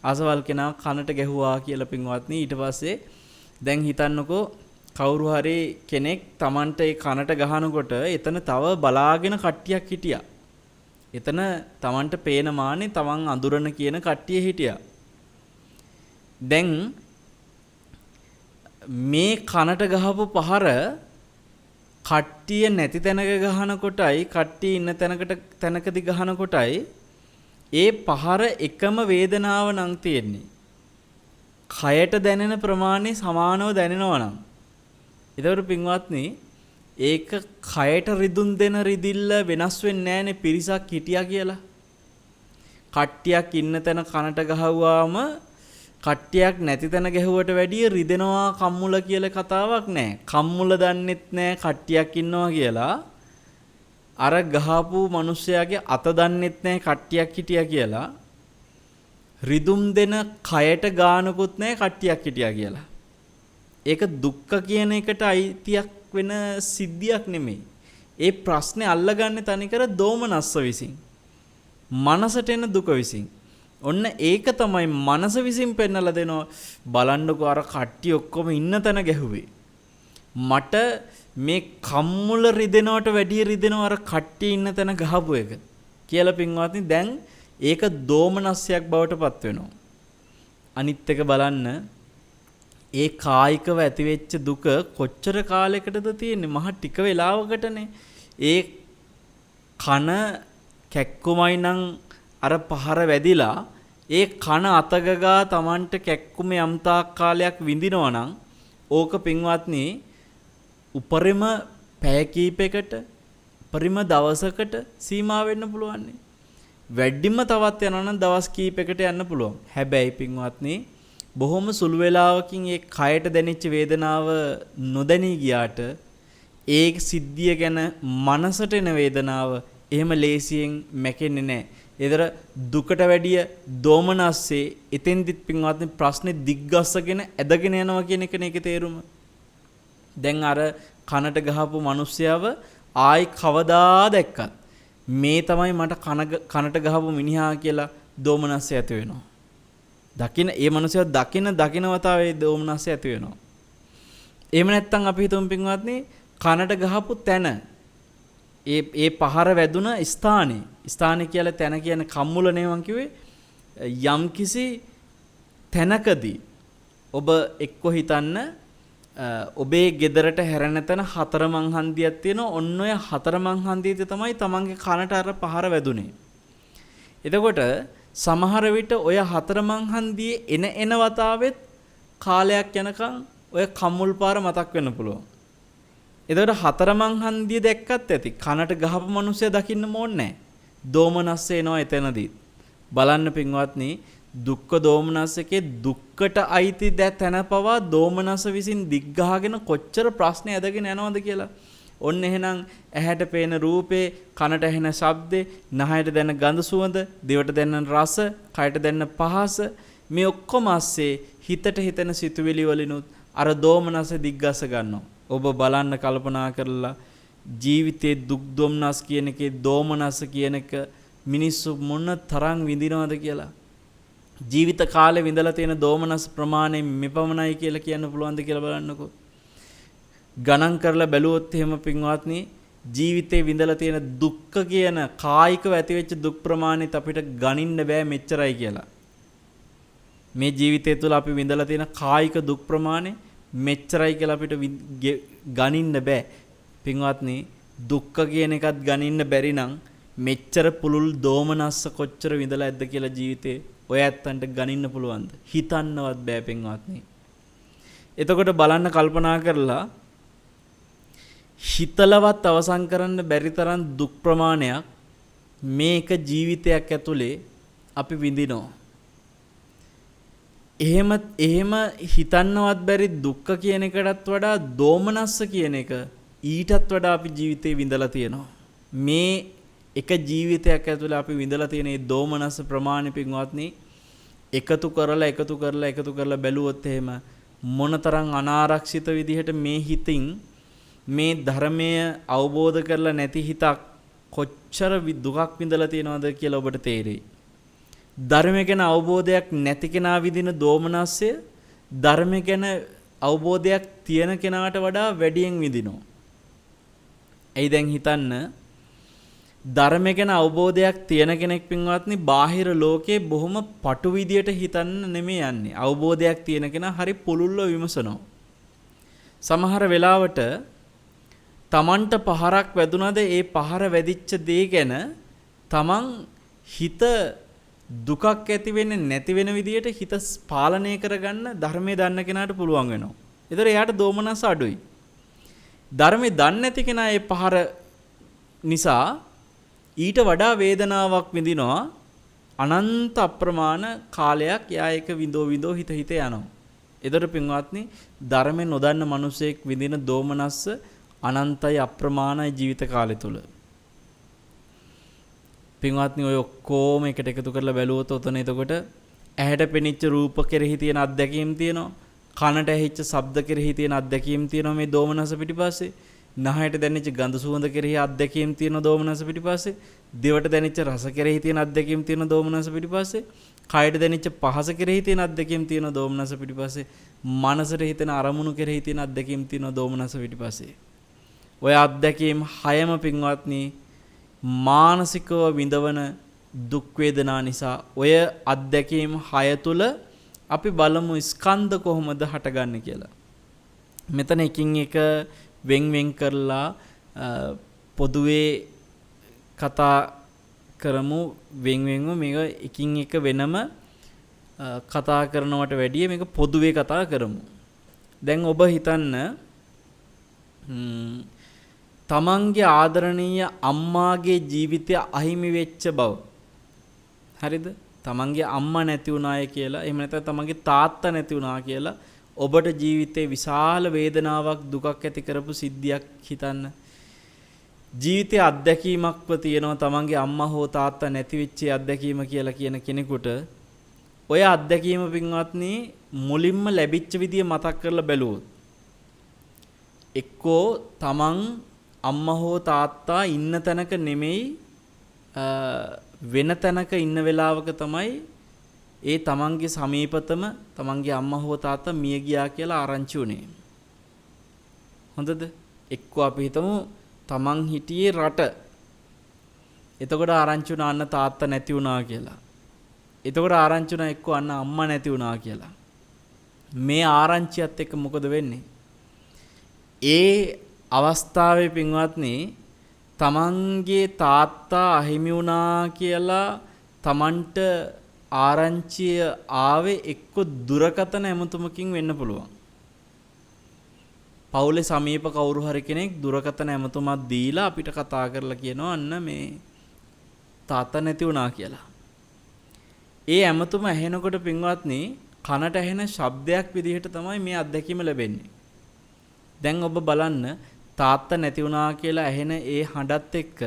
අසවල් කෙනා කනට ගැහුවා කියලා පින්වත්නි ඊට පස්සේ දැන් හිතන්නකෝ කවුරු හරි කෙනෙක් Tamanට ඒ කනට ගහනකොට එතන තව බලාගෙන කට්ටියක් හිටියා. එතන Tamanට පේන මානේ Taman අඳුරන කියන කට්ටිය හිටියා. දැන් මේ කනට ගහපු පහර කට්ටිය නැති තැනක ගහනකොටයි කට්ටිය ඉන්න තැනකදී ගහනකොටයි ඒ පහර එකම වේදනාව නම් තියෙන්නේ. කයට දැනෙන ප්‍රමාණය සමානව දැනෙනවා නම්. ඒතකොට පින්වත්නි ඒක කයට රිදුන් දෙන රිදිල්ල වෙනස් වෙන්නේ නැහැනේ පිරිසක් හිටියා කියලා. කට්ටියක් ඉන්න තැන කනට ගහුවාම කට්ටියක් නැති තැන ගැහුවට වැඩිය රිදෙනවා කම්මුල කියලා කතාවක් නැහැ. කම්මුල දන්නෙත් නැහැ කට්ටියක් ඉන්නවා කියලා. අර ගහපු මිනිස්සයාගේ අත දන්නෙත් නැහැ කට්ටියක් හිටියා කියලා. රිදුම් දෙන කයට ගානකුත් නැහැ කට්ටියක් හිටියා කියලා. ඒක දුක්ඛ කියන එකට අයිතියක් වෙන සිද්ධියක් නෙමෙයි. ඒ ප්‍රශ්නේ අල්ලගන්නේ තනිකර දෝමනස්ස විසින්. මනසට එන දුක විසින්. ඔන්න ඒක තමයි මනස විසින් පෙන්නලා දෙනවා බලන්නකෝ අර කට්ටිය ඔක්කොම ඉන්න තැන ගැහුවේ. මට මේ කම්මුල රිදෙනවට වැඩිය රිදෙනවා අර කට්ටිය ඉන්න තැන ගහපු එක කියලා පින්වත්නි දැන් ඒක දෝමනස්සයක් බවට පත් වෙනවා. අනිත් එක බලන්න ඒ කායිකව ඇතිවෙච්ච දුක කොච්චර කාලයකටද තියෙන්නේ මහ ටික වෙලාවකටනේ. ඒ කන කැක්කුමයි නම් අර පහර වැදිලා ඒ කන අතගගා Tamanට කැක්කුමේ යම්තාක් කාලයක් විඳිනවා නම් ඕක පින්වත්නි උපරිම පැය කීපයකට උපරිම දවසකට සීමා වෙන්න පුළුවන්. වැඩිම තවත් යනවා නම් දවස් කීපයකට යන්න පුළුවන්. හැබැයි පින්වත්නි බොහොම සුළු වේලාවකින් ඒ කයට දැනෙච්ච වේදනාව නොදැනී ගියාට ඒ සිද්ධිය ගැන මනසට එන වේදනාව එහෙම ලේසියෙන් මැකෙන්නේ නැහැ. ඒතර දුකට වැඩිය දෝමනස්සේ එතෙන්දිත් පින්වත්නි ප්‍රශ්නේ දිග්ගස්සගෙන ඇදගෙන යනවා කියන එකනේ ඒකේ තේරුම. දැන් අර කනට ගහපු මිනිස්සයව ආයි කවදා දැක්කත් මේ තමයි මට කනට ගහපු මිනිහා කියලා දෝමනස්සේ ඇති වෙනවා. ඒ මනුස්සයා දකින වතාවේ දෝමනස්සේ ඇති වෙනවා. එහෙම නැත්නම් අපි හිතමු පින්වත්නි කනට ගහපු තැන ඒ පහර වැදුන ස්ථානේ කියලා තැන කියන්නේ කම්මුලනේ මං කිව්වේ යම්කිසි තැනකදී ඔබ එක්ක හිතන්න ඔබේ ගෙදරට හැරෙන තැන හතරමං හන්දියක් තියෙනවා. ඔන්න ඔය හතරමං හන්දියේ තමයි තමන්ගේ කනට අර පහර වැදුනේ. එතකොට සමහර විට ඔය හතරමං හන්දියේ එන වතාවෙත් කාලයක් යනකම් ඔය කම්මුල් පාර මතක් වෙන්න පුළුවන්. එතකොට හතරමං හන්දිය දැක්කත් ඇති කනට ගහපු මිනිස්සයා දකින්න ඕනේ නැහැ. දෝමනස්ස එනවා එතනදී. බලන්න පින්වත්නි දුක්ඛ දෝමනස්සකේ දුක්කට අයිති තැන පවා දෝමනස්ස විසින් දිග්ගහගෙන කොච්චර ප්‍රශ්න ඇදගෙන යනවද කියලා. ඔන්න එහෙනම් ඇහැට පේන රූපේ, කනට ඇහෙන ශබ්දේ, නහයට දැනෙන ගඳ සුවඳ, දිවට දැනෙන රස, කයට දැනෙන පහස මේ ඔක්කොම ASCII හිතට හිතෙන සිතුවිලි වලිනුත් අර දෝමනස දිග්ගස ගන්නවා. ඔබ බලන්න කල්පනා කරලා ජීවිතේ දුක් දොම්නස් කියන එකේ දෝමනස කියන එක මිනිස්සු මොන තරම් විඳිනවද කියලා. ජීවිත කාලේ විඳලා තියෙන දෝමනස් ප්‍රමාණය මෙපමණයි කියලා කියන්න පුළුවන්ද කියලා බලන්නකෝ. ගණන් කරලා බැලුවොත් එහෙම පින්වත්නි ජීවිතේ විඳලා තියෙන දුක්ඛ කියන කායිකව ඇතිවෙච්ච දුක් ප්‍රමාණයත් අපිට ගණින්න බෑ මෙච්චරයි කියලා. මේ ජීවිතය තුළ අපි විඳලා තියෙන කායික දුක් ප්‍රමාණය මෙච්චරයි කියලා අපිට ගණින්න බෑ. පින්වත්නි දුක්ඛ කියන එකත් ගණින්න බැරි නම් මෙච්චර පුළුල් දෝමනස්ස කොච්චර විඳලා ඇද්ද කියලා ජීවිතේ ඔය ඇත්තන්ට ගණින්න පුළුවන්ද? හිතන්නවත් බෑ පින්වත්නි. එතකොට බලන්න කල්පනා කරලා හිතලවත් අවසන් කරන්න බැරි තරම් දුක් ප්‍රමාණයක් මේක ජීවිතයක් ඇතුලේ අපි විඳිනවා. එහෙම හිතන්නවත් බැරි දුක්ඛ කියන එකටත් වඩා දෝමනස්ස කියන එක ඊටත් වඩා අපි ජීවිතේ විඳලා තියෙනවා. මේ එක ජීවිතයක් ඇතුලේ අපි විඳලා තියෙන මේ දෝමනස්ස ප්‍රමාණය පින්වත්නි එකතු කරලා බැලුවොත් එහෙම මොනතරම් අනාරක්ෂිත විදිහට මේ හිතින් මේ ධර්මය අවබෝධ කරලා නැති හිතක් කොච්චර දුකක් විඳලා තියෙනවද කියලා ඔබට තේරෙයි. ධර්මය ගැන අවබෝධයක් නැති කෙනා විඳින දෝමනස්සය ධර්මය ගැන අවබෝධයක් තියෙන කෙනාට වඩා වැඩියෙන් විඳිනවා. එයි දැන් හිතන්න ධර්මය ගැන අවබෝධයක් තියෙන කෙනෙක් පින්වත්නි බාහිර ලෝකේ බොහොම පටු විදියට හිතන්න නෙමෙයි යන්නේ. අවබෝධයක් තියෙන කෙනා හරි පුළුල්ව විමසනවා. සමහර වෙලාවට තමන්ට පහරක් වැදුනද ඒ පහර වැදිච්ච දේ ගැන තමන් හිත දුකක් ඇති වෙන්නේ නැති වෙන විදියට හිත පාලනය කරගන්න ධර්මයේ දන්න කෙනාට පුළුවන් වෙනවා. ඒතර එයාට දෝමනස අඩුයි. ධර්මයේ දන්නේ නැති කෙනා ඒ පහර නිසා ඊට වඩා වේදනාවක් විඳිනවා. අනන්ත අප්‍රමාණ කාලයක් යා එක විඳෝ හිත යනවා. ඒතර පින්වත්නි ධර්මයේ නොදන්න මිනිසෙක් විඳින දෝමනස්ස අනන්තයි අප්‍රමාණයි ජීවිත කාලය තුල. පින්වත්නි ඔය ඔක්කොම එකට එකතු කරලා බැලුවොත් ඔතන එතකොට ඇහැට පෙනිච්ච රූප කෙරෙහි තියෙන අත්දැකීම් තියෙනවා. කනට ඇහිච්ච ශබ්ද කෙරෙහි තියෙන අත්දැකීම් තියෙනවා මේ දෝමනස පිටිපස්සේ. නහයට දැනෙච්ච ගඳ සුවඳ කෙරෙහි අත්දැකීම් තියෙන දෝමනස පිටිපස්සේ. දිවට දැනෙච්ච රස කෙරෙහි තියෙන අත්දැකීම් තියෙන දෝමනස පිටිපස්සේ. කයට දැනෙච්ච පහස කෙරෙහි තියෙන අත්දැකීම් තියෙන දෝමනස පිටිපස්සේ. මනසට හිතෙන අරමුණු කෙරෙහි තියෙන අත්දැකීම් තියෙන දෝමනස පිටිපස්සේ. ඔය අත්දැකීම් හයම පින්වත්නි මානසිකව විඳවන දුක් වේදනා නිසා ඔය අත්දැකීම් හය තුල අපි බලමු ස්කන්ධ කොහොමද හටගන්නේ කියලා. මෙතන එකින් එක වෙන් කරලා පොදුවේ කතා කරමු වෙන්ව මේක එකින් එක වෙනම කතා කරනවට වැඩිය මේක පොදුවේ කතා කරමු. දැන් ඔබ හිතන්න තමන්ගේ ආදරණීය අම්මාගේ ජීවිතය අහිමි වෙච්ච බව. හරිද? තමන්ගේ අම්මා නැති වුණාය කියලා, එහෙම නැත්නම් තමන්ගේ තාත්තා නැති වුණා කියලා ඔබට ජීවිතේ විශාල වේදනාවක් දුකක් ඇති කරපු සිද්ධියක් හිතන්න. ජීවිතයේ අත්දැකීමක්ව තියෙනවා තමන්ගේ අම්මා හෝ තාත්තා නැති වෙච්ච අත්දැකීම කියලා කියන කෙනෙකුට ඔය අත්දැකීම පින්වත්නි මුලින්ම ලැබිච්ච විදිය මතක් කරලා බැලුවොත් එක්කෝ තමන් අම්මා හෝ තාත්තා ඉන්න තැනක නෙමෙයි වෙන තැනක ඉන්න වෙලාවක තමයි ඒ තමන්ගේ සමීපතම තමන්ගේ අම්මා හෝ තාත්තා මිය ගියා කියලා ආරංචි උනේ. හොඳද? එක්කෝ අපි හිතමු තමන් හිටියේ රට. එතකොට ආරංචි වුණා අන්න තාත්තා නැති වුණා කියලා. එතකොට ආරංචි වුණා එක්කෝ අන්න අම්මා නැති වුණා කියලා. මේ ආරංචියත් එක්ක මොකද වෙන්නේ? ඒ අවස්ථාවේ පින්වත්නි තමන්ගේ තාත්තා අහිමි වුණා කියලා තමන්ට ආරංචිය ආවේ එක්ක දුරකථන ඇමතුමකින් වෙන්න පුළුවන්. පවුලේ සමීප කවුරු හරි කෙනෙක් දුරකථන ඇමතුමක් දීලා අපිට කතා කරලා කියනවා අන්න මේ තාත්තා නැති වුණා කියලා. ඒ ඇමතුම ඇහෙනකොට පින්වත්නි කනට ඇහෙන ශබ්දයක් විදිහට තමයි මේ අත්දැකීම ලැබෙන්නේ. දැන් ඔබ බලන්න තාත්තා නැති වුණා කියලා ඇහෙන ඒ හඬත් එක්ක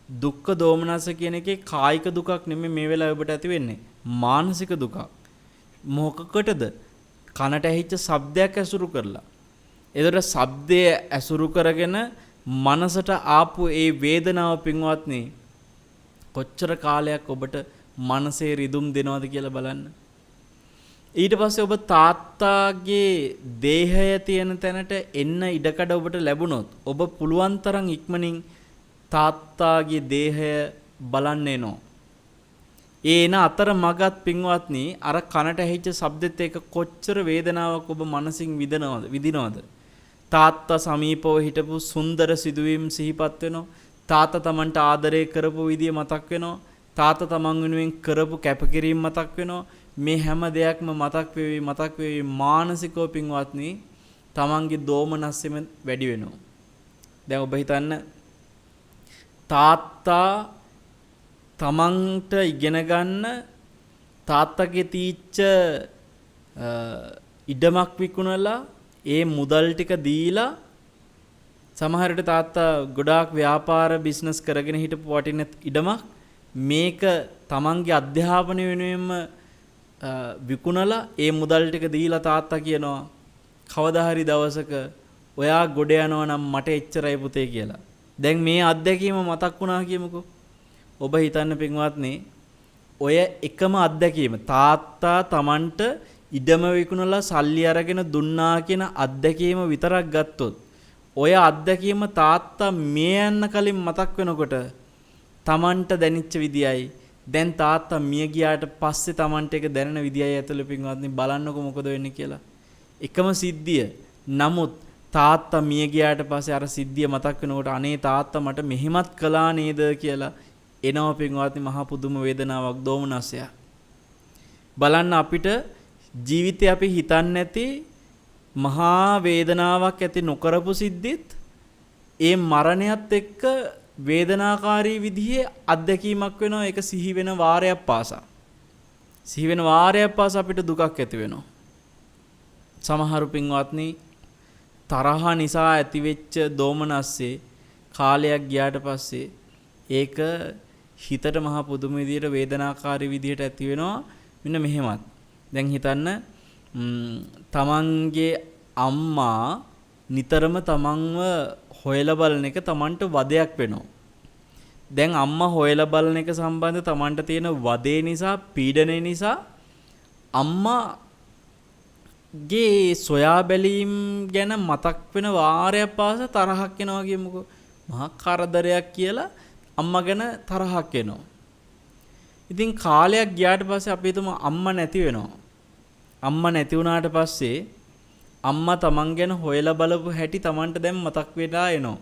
දුක්ඛ දෝමනස කියන එකේ කායික දුකක් නෙමෙයි මේ වෙලාවේ ඔබට ඇති වෙන්නේ. මානසික දුකක්. මොකකටද? කනට ඇහිච්ච ශබ්දයක් ඇසුරු කරලා. ඒතර ශබ්දය ඇසුරු කරගෙන මනසට ආපු ඒ වේදනාව පින්වත්නි කොච්චර කාලයක් ඔබට මනසේ රිදුම් දෙනවද කියලා බලන්න. ඊට පස්සේ ඔබ තාත්තාගේ දේහය තියෙන තැනට එන්න ඉඩකඩ ඔබට ලැබුණොත් ඔබ පුළුවන් තරම් ඉක්මනින් තාත්තාගේ දේහය බලන්න එනවා. ඒ එන අතර මගත් පින්වත්නි අර කනට ඇහිච්ච ශබ්දෙත් එක කොච්චර වේදනාවක් ඔබ මනසින් විඳිනවද? තාත්තා සමීපව හිටපු සුන්දර සිදුවීම් සිහිපත් වෙනවා. තාත්තා Tamanට ආදරය කරපු විදිය මතක් වෙනවා. තාත්තා Taman වෙනුවෙන් කරපු කැපකිරීම මතක් වෙනවා. මේ හැම දෙයක්ම මතක් වෙවි මානසිකව පින්වත්නි Tamanගේ දෝමනස්සෙම වැඩි වෙනවා. දැන් ඔබ හිතන්න තාත්තා තමන්ට ඉගෙන ගන්න තාත්තගේ තීච්ච ඉඩමක් විකුණලා ඒ මුදල් ටික දීලා සමහරට තාත්තා ගොඩාක් ව්‍යාපාර බිස්නස් කරගෙන හිටපු වටින ඉඩමක් මේක තමන්ගේ අධ්‍යාපනය වෙනුවෙන්ම විකුණලා ඒ මුදල් ටික දීලා තාත්තා කියනවා කවදා හරි දවසක ඔයා ගොඩ යනවා නම් මට එච්චරයි පුතේ කියලා. දැන් මේ අත්දැකීම මතක් වුණා කියමුකෝ. ඔබ හිතන්න පින්වත්නි ඔය එකම අත්දැකීම තාත්තා Tamanට ඉඩම විකුණලා සල්ලි අරගෙන දුන්නා කියන අත්දැකීම විතරක් ගත්තොත් ඔය අත්දැකීම තාත්තා මිය යන්න කලින් මතක් වෙනකොට Tamanට දැනෙච්ච විදියයි දැන් තාත්තා මිය ගියාට පස්සේ Tamanට ඒක දැනෙන විදියයි ඇතුළේ පින්වත්නි බලන්නකො මොකද වෙන්නේ කියලා. එකම සිද්ධිය. නමුත් තාත්තා මිය ගියාට පස්සේ අර සිද්ධිය මතක් වෙනකොට අනේ තාත්තා මට මෙහෙමත් කළා නේද කියලා එනවා පින්වත්නි මහා පුදුම වේදනාවක් දෝමනසයක්. බලන්න අපිට ජීවිතේ අපි හිතන්නේ නැති මහා වේදනාවක් ඇති නොකරපු සිද්ධිත් ඒ මරණයත් එක්ක වේදනාකාරී විදිහේ අත්දැකීමක් වෙනවා. ඒක සිහි වෙන වාරයක් පාසා. සිහි වෙන වාරයක් පාසා අපිට දුකක් ඇති වෙනවා. සමහරු පින්වත්නි තරහ නිසා ඇතිවෙච්ච දෝමනස්සේ කාලයක් ගියාට පස්සේ ඒක හිතට මහා පුදුම විදියට වේදනාකාරී විදියට ඇති වෙනවා. මෙන්න මෙහෙමත්. දැන් හිතන්න තමන්ගේ අම්මා නිතරම තමන්ව හොයලා බලන එක තමන්ට වදයක් වෙනවා. දැන් අම්මා හොයලා බලන එක සම්බන්ධ තමන්ට තියෙන වදේ නිසා පීඩනය නිසා අම්මාගේ සොයා බැලීම් ගැන මතක් වෙන වාරයක් පාසා තරහක් එනවා කියමුකෝ. මහා කරදරයක් කියලා අම්මා ගැන තරහක් එනවා. ඉතින් කාලයක් ගියාට පස්සේ අපි හිතමු අම්මා නැති වෙනවා. අම්මා නැති වුණාට පස්සේ අම්මා තමන් ගැන හොයලා බලපු හැටි තමන්ට දැන් මතක් වෙලා එනවා.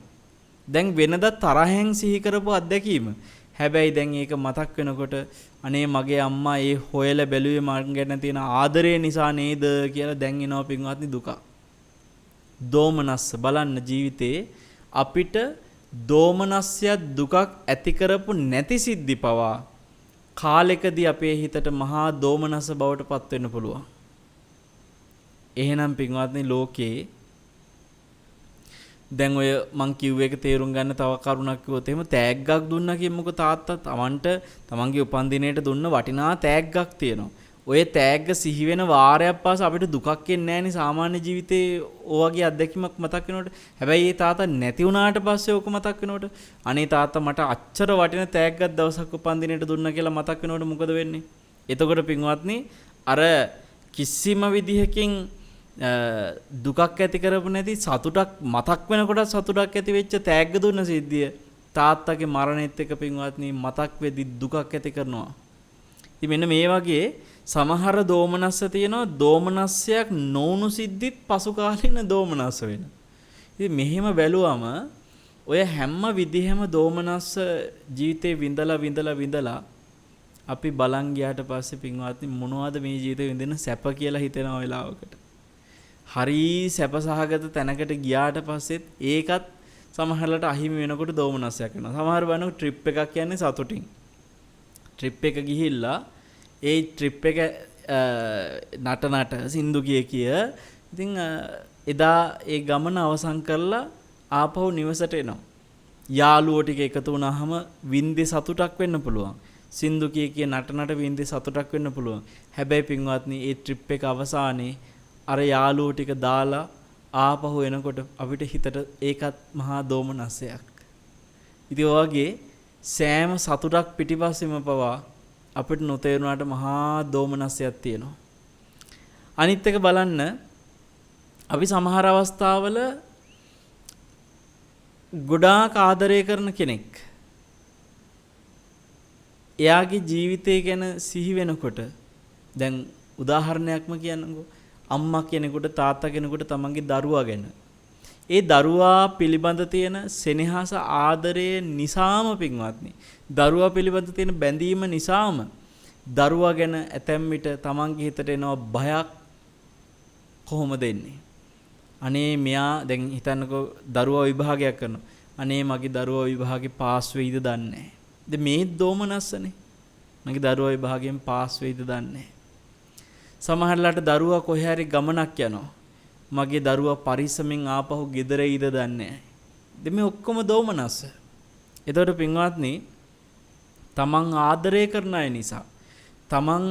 දැන් වෙනදා තරහෙන් සිහි කරපු අත්දැකීම. හැබැයි දැන් ඒක මතක් වෙනකොට අනේ මගේ අම්මා ඒ හොයලා බැලුවේ මං ගැන තියෙන ආදරය නිසා නේද කියලා දැන් එනවා පින්වත්නි දුක. දෝමනස්ස බලන්න ජීවිතේ අපිට දෝමනස්ය දුකක් ඇති කරපු නැති සිද්ධි පවා කාලෙකදී අපේ හිතට මහා දෝමනස බවට පත් වෙන්න පුළුවන්. එහෙනම් පින්වත්නි ලෝකේ දැන් ඔය මං කිව්ව එක තේරුම් ගන්න තව කරුණක් කිව්වොත් එහෙම තෑග්ගක් දුන්නා කියමුකෝ තාත්තා තමන්ගේ උපන්දිනේට දුන්න වටිනා තෑග්ගක් තියෙනවා. ඔය තෑග්ග සිහි වෙන වාරයක් පාසා අපිට දුකක් එන්නේ නැහෙනි සාමාන්‍ය ජීවිතේ ඔයගේ අත්දැකීමක් මතක් වෙනකොට. හැබැයි ඒ තාත්තා නැති වුණාට පස්සේ ඕක මතක් වෙනකොට අනේ තාත්තා මට අච්චර වටින තෑග්ගක් දවසක් උපන්දිනේට දුන්නා කියලා මතක් වෙනකොට මොකද වෙන්නේ? එතකොට පින්වත්නි අර කිසිම විදිහකින් දුකක් ඇති කරපු නැති සතුටක් මතක් වෙනකොට සතුටක් ඇති වෙච්ච තෑග්ග දුන්න සිද්ධිය තාත්තගේ මරණයත් එක්ක පින්වත්නි මතක් වෙදි දුකක් ඇති කරනවා. ඉතින් මෙන්න මේ වගේ සමහර දෝමනස්ස තියෙනවා දෝමනස්සයක් නොවුණු සිද්ධිත් පසු කාලින දෝමනස්ස වෙන. ඉතින් මෙහෙම බැලුවම ඔය හැම විදිහෙම දෝමනස්ස ජීවිතේ විඳලා අපි බලන් ගියාට පස්සේ පින්වත්නි මොනවද මේ ජීවිතේ විඳින සැප කියලා හිතෙන වෙලාවකට. හරි සැපසහගත තැනකට ගියාට පස්සෙත් ඒකත් සමහරලට අහිමි වෙනකොට දෝමනස්සයක් වෙනවා. සමහර වෙලාවට ට්‍රිප් එකක් යන්නේ සතුටින්. ට්‍රිප් එක ගිහිල්ලා ඒ ට්‍රිප් එක නට සින්දු කිය ඉතින් එදා ඒ ගමන අවසන් කරලා ආපහු නිවසට එනවා. යාළුවෝ ටික එකතු වුණාම වින්දේ සතුටක් වෙන්න පුළුවන්. සින්දු කිය නට වින්දේ සතුටක් වෙන්න පුළුවන්. හැබැයි පින්වත්නි ඒ ට්‍රිප් එක අවසානයේ අර යාළුවෝ ටික දාලා ආපහු එනකොට අපිට හිතට ඒකත් මහා දෝමනස්සයක්. ඉතින් ඔයගේ සෑම සතුටක් පිටිපස්සෙම පවා අපිට නොතේරුණාට මහා දෝමනස්සයක් තියෙනවා. අනිත් එක බලන්න අපි සමහර අවස්ථාවල ගොඩාක් ආදරය කරන කෙනෙක් එයාගේ ජීවිතය ගැන සිහි වෙනකොට දැන් උදාහරණයක්ම කියන්නකෝ අම්මා කෙනෙකුට තාත්තා කෙනෙකුට තමන්ගේ දරුවා ගැන ඒ දරුවා පිළිබඳ තියෙන සෙනෙහස ආදරය නිසාම පින්වත්නි දරුවා පිළිබඳ තියෙන බැඳීම නිසාම දරුවා ගැන ඇතැම් විට තමන්ගේ හිතට එනවා බයක් කොහොමද එන්නේ අනේ මෙයා දැන් හිතන්නකෝ දරුවා විභාගයක් කරනවා අනේ මගේ දරුවා විභාගේ පාස් වෙයිද දන්නේ නැහැ දැන් මේ දෝමනස්සනේ මගේ දරුවා විභාගයෙන් පාස් වෙයිද දන්නේ නැහැ සමහරලාට දරුවා කොහේ හරි ගමනක් යනවා මගේ දරුවා පරිස්සමෙන් ආපහු ගෙදර එයිද දන්නේ නැහැ දැන් මේ ඔක්කොම දෝමනස්ස එතකොට පින්වත්නි තමන් ආදරය කරන අය නිසා තමන්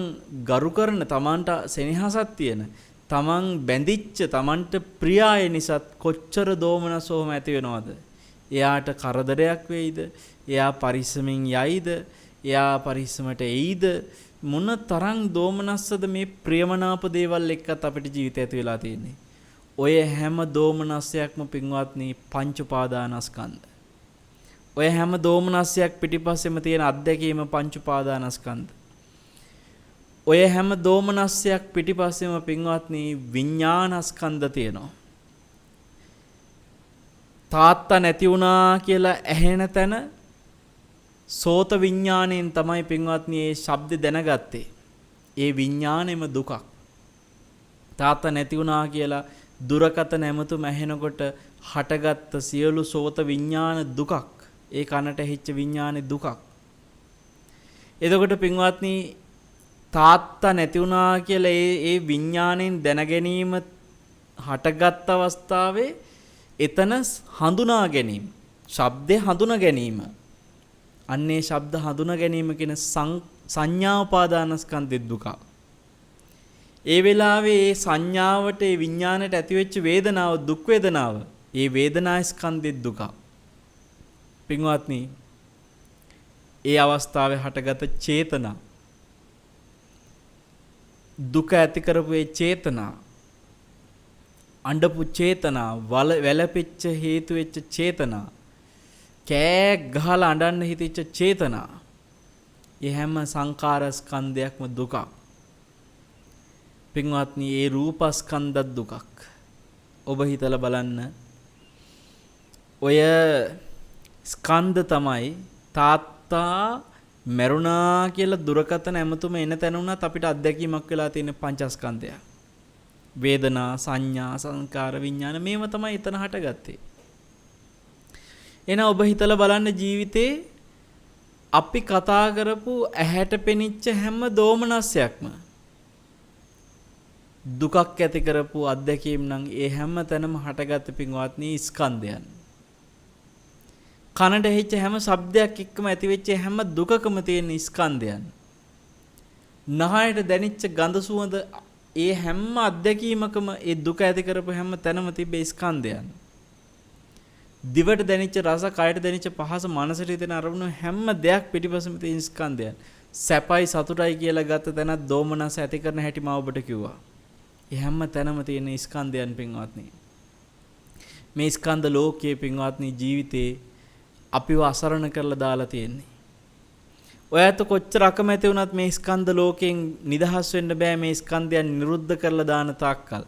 ගරු කරන තමන්ට සෙනෙහසක් තියෙන තමන් බැඳිච්ච තමන්ට ප්‍රිය අය නිසා කොච්චර දෝමනසෝම ඇති වෙනවද එයාට කරදරයක් වෙයිද එයා පරිස්සමෙන් යයිද එයා පරිස්සමට එයිද මොන තරම් දෝමනස්සද මේ ප්‍රියමනාප දේවල් එක්කත් අපිට ජීවිතය ඇති වෙලා තියෙන්නේ ඔය හැම දෝමනස්සයක්ම පින්වත්නි පංච උපාදානස්කන්ධ ඔය හැම දෝමනස්සයක් පිටිපස්සෙම තියෙන අත්දැකීම පංච උපාදානස්කන්ධ ඔය හැම දෝමනස්සයක් පිටිපස්සෙම පින්වත්නි විඥානස්කන්ධ තියෙනවා තාත්තා නැති වුණා කියලා ඇහෙන තැන සෝත විඥාණයෙන් තමයි පින්වත්නි මේ ශබ්ද දැනගත්තේ ඒ විඥාණයම දුකක් තාත්තා නැති වුණා කියලා දුරකථන ඇමතුම ඇහෙනකොට හටගත්ත සියලු සෝත විඥාන දුකක් ඒ කනට ඇහිච්ච විඥානේ දුකක් එතකොට පින්වත්නි තාත්තා නැති වුණා කියලා ඒ විඥාණයෙන් දැන ගැනීම හටගත් අවස්ථාවේ එතන හඳුනා ගැනීම ශබ්දේ හඳුනා ගැනීම අන්නේ ශබ්ද හඳුනා ගැනීම කියන සංඥා උපාදානස්කන්ධෙ දුක ඒ වෙලාවේ ඒ සංඥාවට ඒ විඥාණයට ඇතිවෙච්ච වේදනාව දුක් වේදනාව ඒ වේදනා ස්කන්ධෙ දුක පින්වත්නි ඒ අවස්ථාවේ හටගත චේතනා දුක ඇති කරපු ඒ චේතනා අඬපු චේතනා වැළපෙච්ච හේතු වෙච්ච චේතනා කෑ ගහලා අඬන්න හිතෙච්ච චේතනා ඒ හැම සංකාර ස්කන්ධයක්ම දුකක් පින්වත්නි ඒ රූපස්කන්ධ දුකක් ඔබ හිතලා බලන්න ඔය ස්කන්ධ තමයි තාත්තා මරුණා කියලා දුරකථන ඇමතුම එන තැන උනත් අපිට අත්දැකීමක් වෙලා තියෙන පංචස්කන්ධය වේදනා සංඥා සංකාර විඥාන මේව තමයි එතන හටගත්තේ එන ඔබ හිතලා බලන්න ජීවිතේ අපි කතා කරපු ඇහැට පෙනිච්ච හැම දෝමනස්සයක්ම දුකක් ඇති කරපු අත්දැකීම් නම් ඒ හැම තැනම හටගත්ත පින්වත්නි ස්කන්ධයන් කනට ඇහිච්ච හැම ශබ්දයක් එක්කම ඇතිවෙච්ච හැම දුකකම තියෙන ස්කන්ධයන් නහයට දැනිච්ච ගඳ සුවඳ ඒ හැම අත්දැකීමකම ඒ දුක ඇති කරපු හැම තැනම තිබෙ ස්කන්ධයන් දිවට දැනිච්ච රස කයට දැනිච්ච පහස මනසට හිතෙන අරමුණු හැම දෙයක් පිටිපස්සෙම තියෙන ස්කන්ධයන් සැපයි සතුටයි කියලා ගත්ත තැනත් දෝමනස ඇති කරන හැටි මම ඔබට කිව්වා ඒ හැම තැනම තියෙන ස්කන්ධයන් පින්වත්නි මේ ස්කන්ධ ලෝකයේ පින්වත්නි ජීවිතේ අපිව අසරණ කරලා දාලා තියෙන්නේ ඔයත් කොච්චර අකමැති වුණත් මේ ස්කන්ධ ලෝකයෙන් නිදහස් වෙන්න බෑ මේ ස්කන්ධයන් නිරුද්ධ කරලා දාන තාක්කල්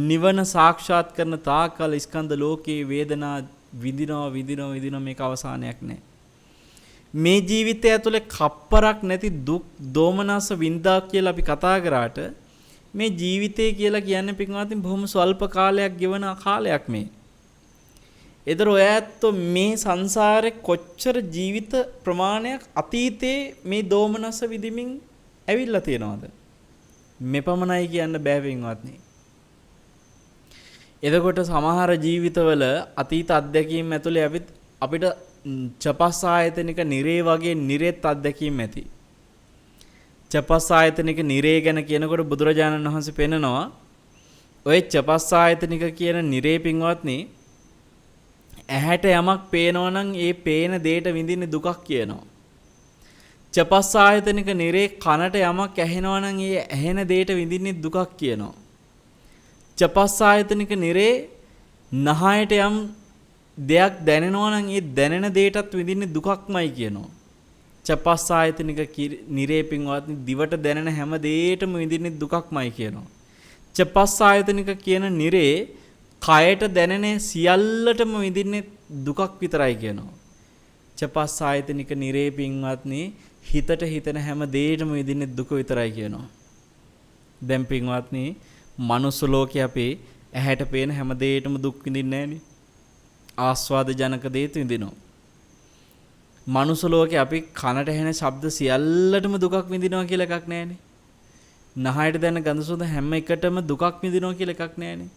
නිවන සාක්ෂාත් කරන තාක්කල් ස්කන්ධ ලෝකයේ වේදනා විඳිනවා මේක අවසානයක් නෑ මේ ජීවිතය ඇතුලේ කප්පරක් නැති දුක් දෝමනස වින්දා කියලා අපි කතා කරාට මේ ජීවිතය කියලා කියන්නේ පින්වත්නි බොහොම ස්වල්ප කාලයක් ගෙවන කාලයක් මේ ඒතර ඔය ඇත්තෝ මේ සංසාරේ කොච්චර ජීවිත ප්‍රමාණයක් අතීතේ මේ දෝමනස විදිමින් ඇවිල්ලා තියෙනවද? මෙපමණයි කියන්න බෑ වෙනවත්නි. එතකොට සමහර ජීවිතවල අතීත අත්දැකීම් ඇතුලේ අපිට චපස් ආයතනික නිරේ වගේ නිරෙත් අත්දැකීම් ඇති. චපස් ආයතනික නිරේ ගැන කියනකොට බුදුරජාණන් වහන්සේ පෙන්නනවා ඔය චපස් ආයතනික කියන නිරේ පින්වත්නි ඇහැට යමක් පේනවා නම් ඒ පේන දෙයට විඳින්නේ දුකක් කියනවා. චපස් ආයතනික නිරේ කනට යමක් ඇහෙනවා නම් ඒ ඇහෙන දෙයට විඳින්නේ දුකක් කියනවා. චපස් ආයතනික නිරේ නහයට යම් දෙයක් දැනෙනවා නම් ඒ දැනෙන දෙයටත් විඳින්නේ දුකක්මයි කියනවා. චපස් ආයතනික නිරේ පින්වත්නි දිවට දැනෙන හැම දෙයකටම විඳින්නේ දුකක්මයි කියනවා. චපස් ආයතනික කියන නිරේ කයට දැනෙන සියල්ලටම විඳින්නේ දුකක් විතරයි කියනවා. චපස් ආයතනික නිරේ පින්වත්නි හිතට හිතන හැම දෙයකටම විඳින්නේ දුක විතරයි කියනවා. දැන් පින්වත්නි මනුස්ස ලෝකේ අපි ඇහැට පේන හැම දෙයකටම දුක් විඳින්නේ නැහනේ. ආස්වාද ජනක දේත් විඳිනවා. මනුස්ස ලෝකේ අපි කනට ඇහෙන ශබ්ද සියල්ලටම දුකක් විඳිනවා කියලා එකක් නැහනේ. නහයට දැනෙන ගඳ සුවඳ හැම එකටම දුකක් විඳිනවා කියලා එකක් නැහනේ.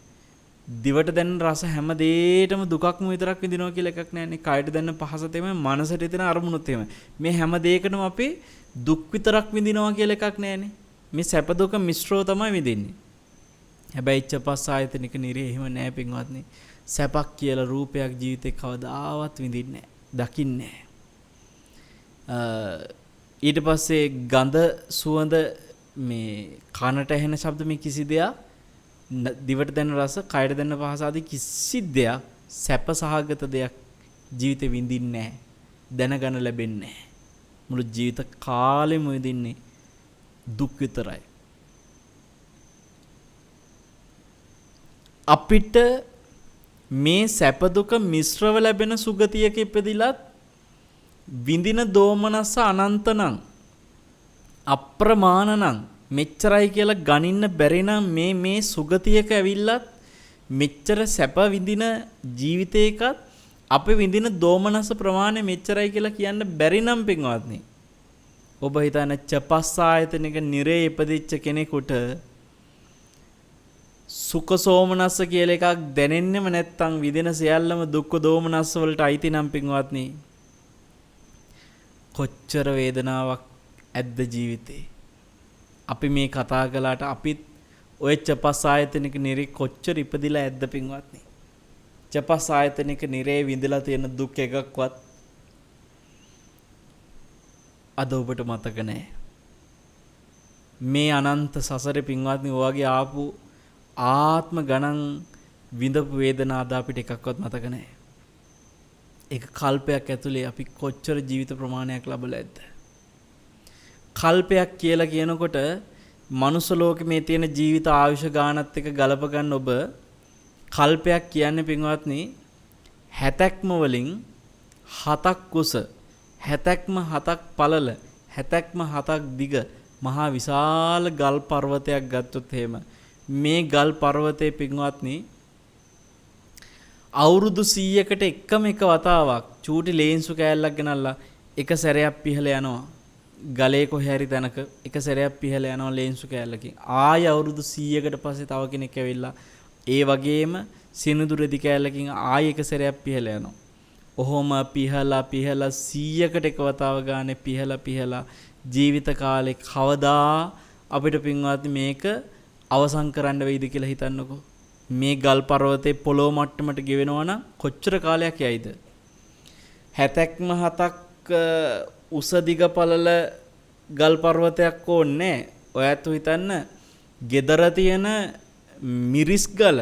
දිවට දැනෙන රස හැම දෙයකටම දුකක්ම විතරක් විඳිනවා කියලා එකක් නැහනේ. කයට දැනෙන පහස තෙමයි මනසට හිතෙන අරමුණුත් තෙමයි. මේ හැම දෙයකටම අපි දුක් විතරක් විඳිනවා කියලා එකක් නැහනේ. මේ සැප දුක මිශ්‍රව තමයි විඳින්නේ. හැබැයි චපස් ආයතනික නිරේ එහෙම නැහැ පින්වත්නි. සැපක් කියලා රූපයක් ජීවිතේ කවදාවත් විඳින්නේ නැහැ. දකින්නේ නැහැ. ඊට පස්සේ ගඳ සුවඳ මේ කනට ඇහෙන ශබ්ද මේ කිසි දෙයක් දිවට දැනෙන රස කයට දැනෙන පහස ආදී කිසි දෙයක් සැප සහගත දෙයක් ජීවිතේ විඳින්නේ නැහැ. දැනගන්න ලැබෙන්නේ නැහැ. මුළු ජීවිත කාලෙම විඳින්නේ දුක් විතරයි. අපිට මේ සැප දුක මිශ්‍රව ලැබෙන සුගතියක ඉපදිලත් විඳින දෝමනස අනන්ත නම් අප්‍රමාණ නම් මෙච්චරයි කියලා ගණින්න බැරි නම් මේ සුගතියක ඇවිල්ලත් මෙච්චර සැප විඳින ජීවිතයකත් අපි විඳින දෝමනස ප්‍රමාණය මෙච්චරයි කියලා කියන්න බැරි නම් පින්වත්නි ඔබ හිතන චපස් ආයතනික නිරේ ඉපදිච්ච කෙනෙකුට සුඛ සෝමනස්ස කියලා එකක් දැනෙන්නෙම නැත්තම් විදින සියල්ලම දුක්ඛ දෝමනස්ස වලට අයිති නම් පින්වත්නි කොච්චර වේදනාවක් ඇද්ද ජීවිතේ අපි මේ කතා කළාට අපිත් ඔය චපස් ආයතනික නිරේ කොච්චර ඉපදිලා ඇද්ද පින්වත්නි චපස් ආයතනික නිරේ විඳලා තියෙන දුක් එකක්වත් අද ඔබට මතක නැහැ මේ අනන්ත සසරේ පින්වත්නි ඔයගේ ආපු ආත්ම ගණන් විඳපු වේදනා අද අපිට එකක්වත් මතක නැහැ. ඒක කල්පයක් ඇතුලේ අපි කොච්චර ජීවිත ප්‍රමාණයක් ලැබලා ඇද්ද? කල්පයක් කියලා කියනකොට මනුස්ස ලෝකෙ මේ තියෙන ජීවිත ආයුෂ ගානත් එක්ක ගලප ගන්න ඔබ කල්පයක් කියන්නේ පින්වත්නි 70ක්ම වලින් 7ක් කුස 70ක්ම 7ක් පළල 70ක්ම 7ක් දිග මහා විශාල ගල් පර්වතයක් ගත්තොත් එහෙම මේ ගල් පර්වතයේ පින්වත්නි අවුරුදු 100කට එකම එක වතාවක් චූටි ලේන්සු කෑල්ලක් ගෙනල්ලා එක සැරයක් පිහලා යනවා ගලේ කොහේ හරි තැනක එක සැරයක් පිහලා යනවා ලේන්සු කෑල්ලකින් ආය අවුරුදු 100කට පස්සේ තව කෙනෙක් ඇවිල්ලා ඒ වගේම සිනුදු රෙදි කෑල්ලකින් ආය එක සැරයක් පිහලා යනවා ඔහොම පිහලා 100කට එක වතාව ගානේ පිහලා ජීවිත කාලේ කවදා අපිට පින්වත්නි මේක අවසන් කරන්න වෙයිද කියලා හිතන්නකෝ මේ ගල් පර්වතේ පොළොව මට්ටමට ගෙවෙනවා නම් කොච්චර කාලයක් යයිද 70ක්ම 7ක් උස දිග පළල ගල් පර්වතයක් ඕනේ ඔයත් හිතන්න gedara තියෙන මිරිස් ගල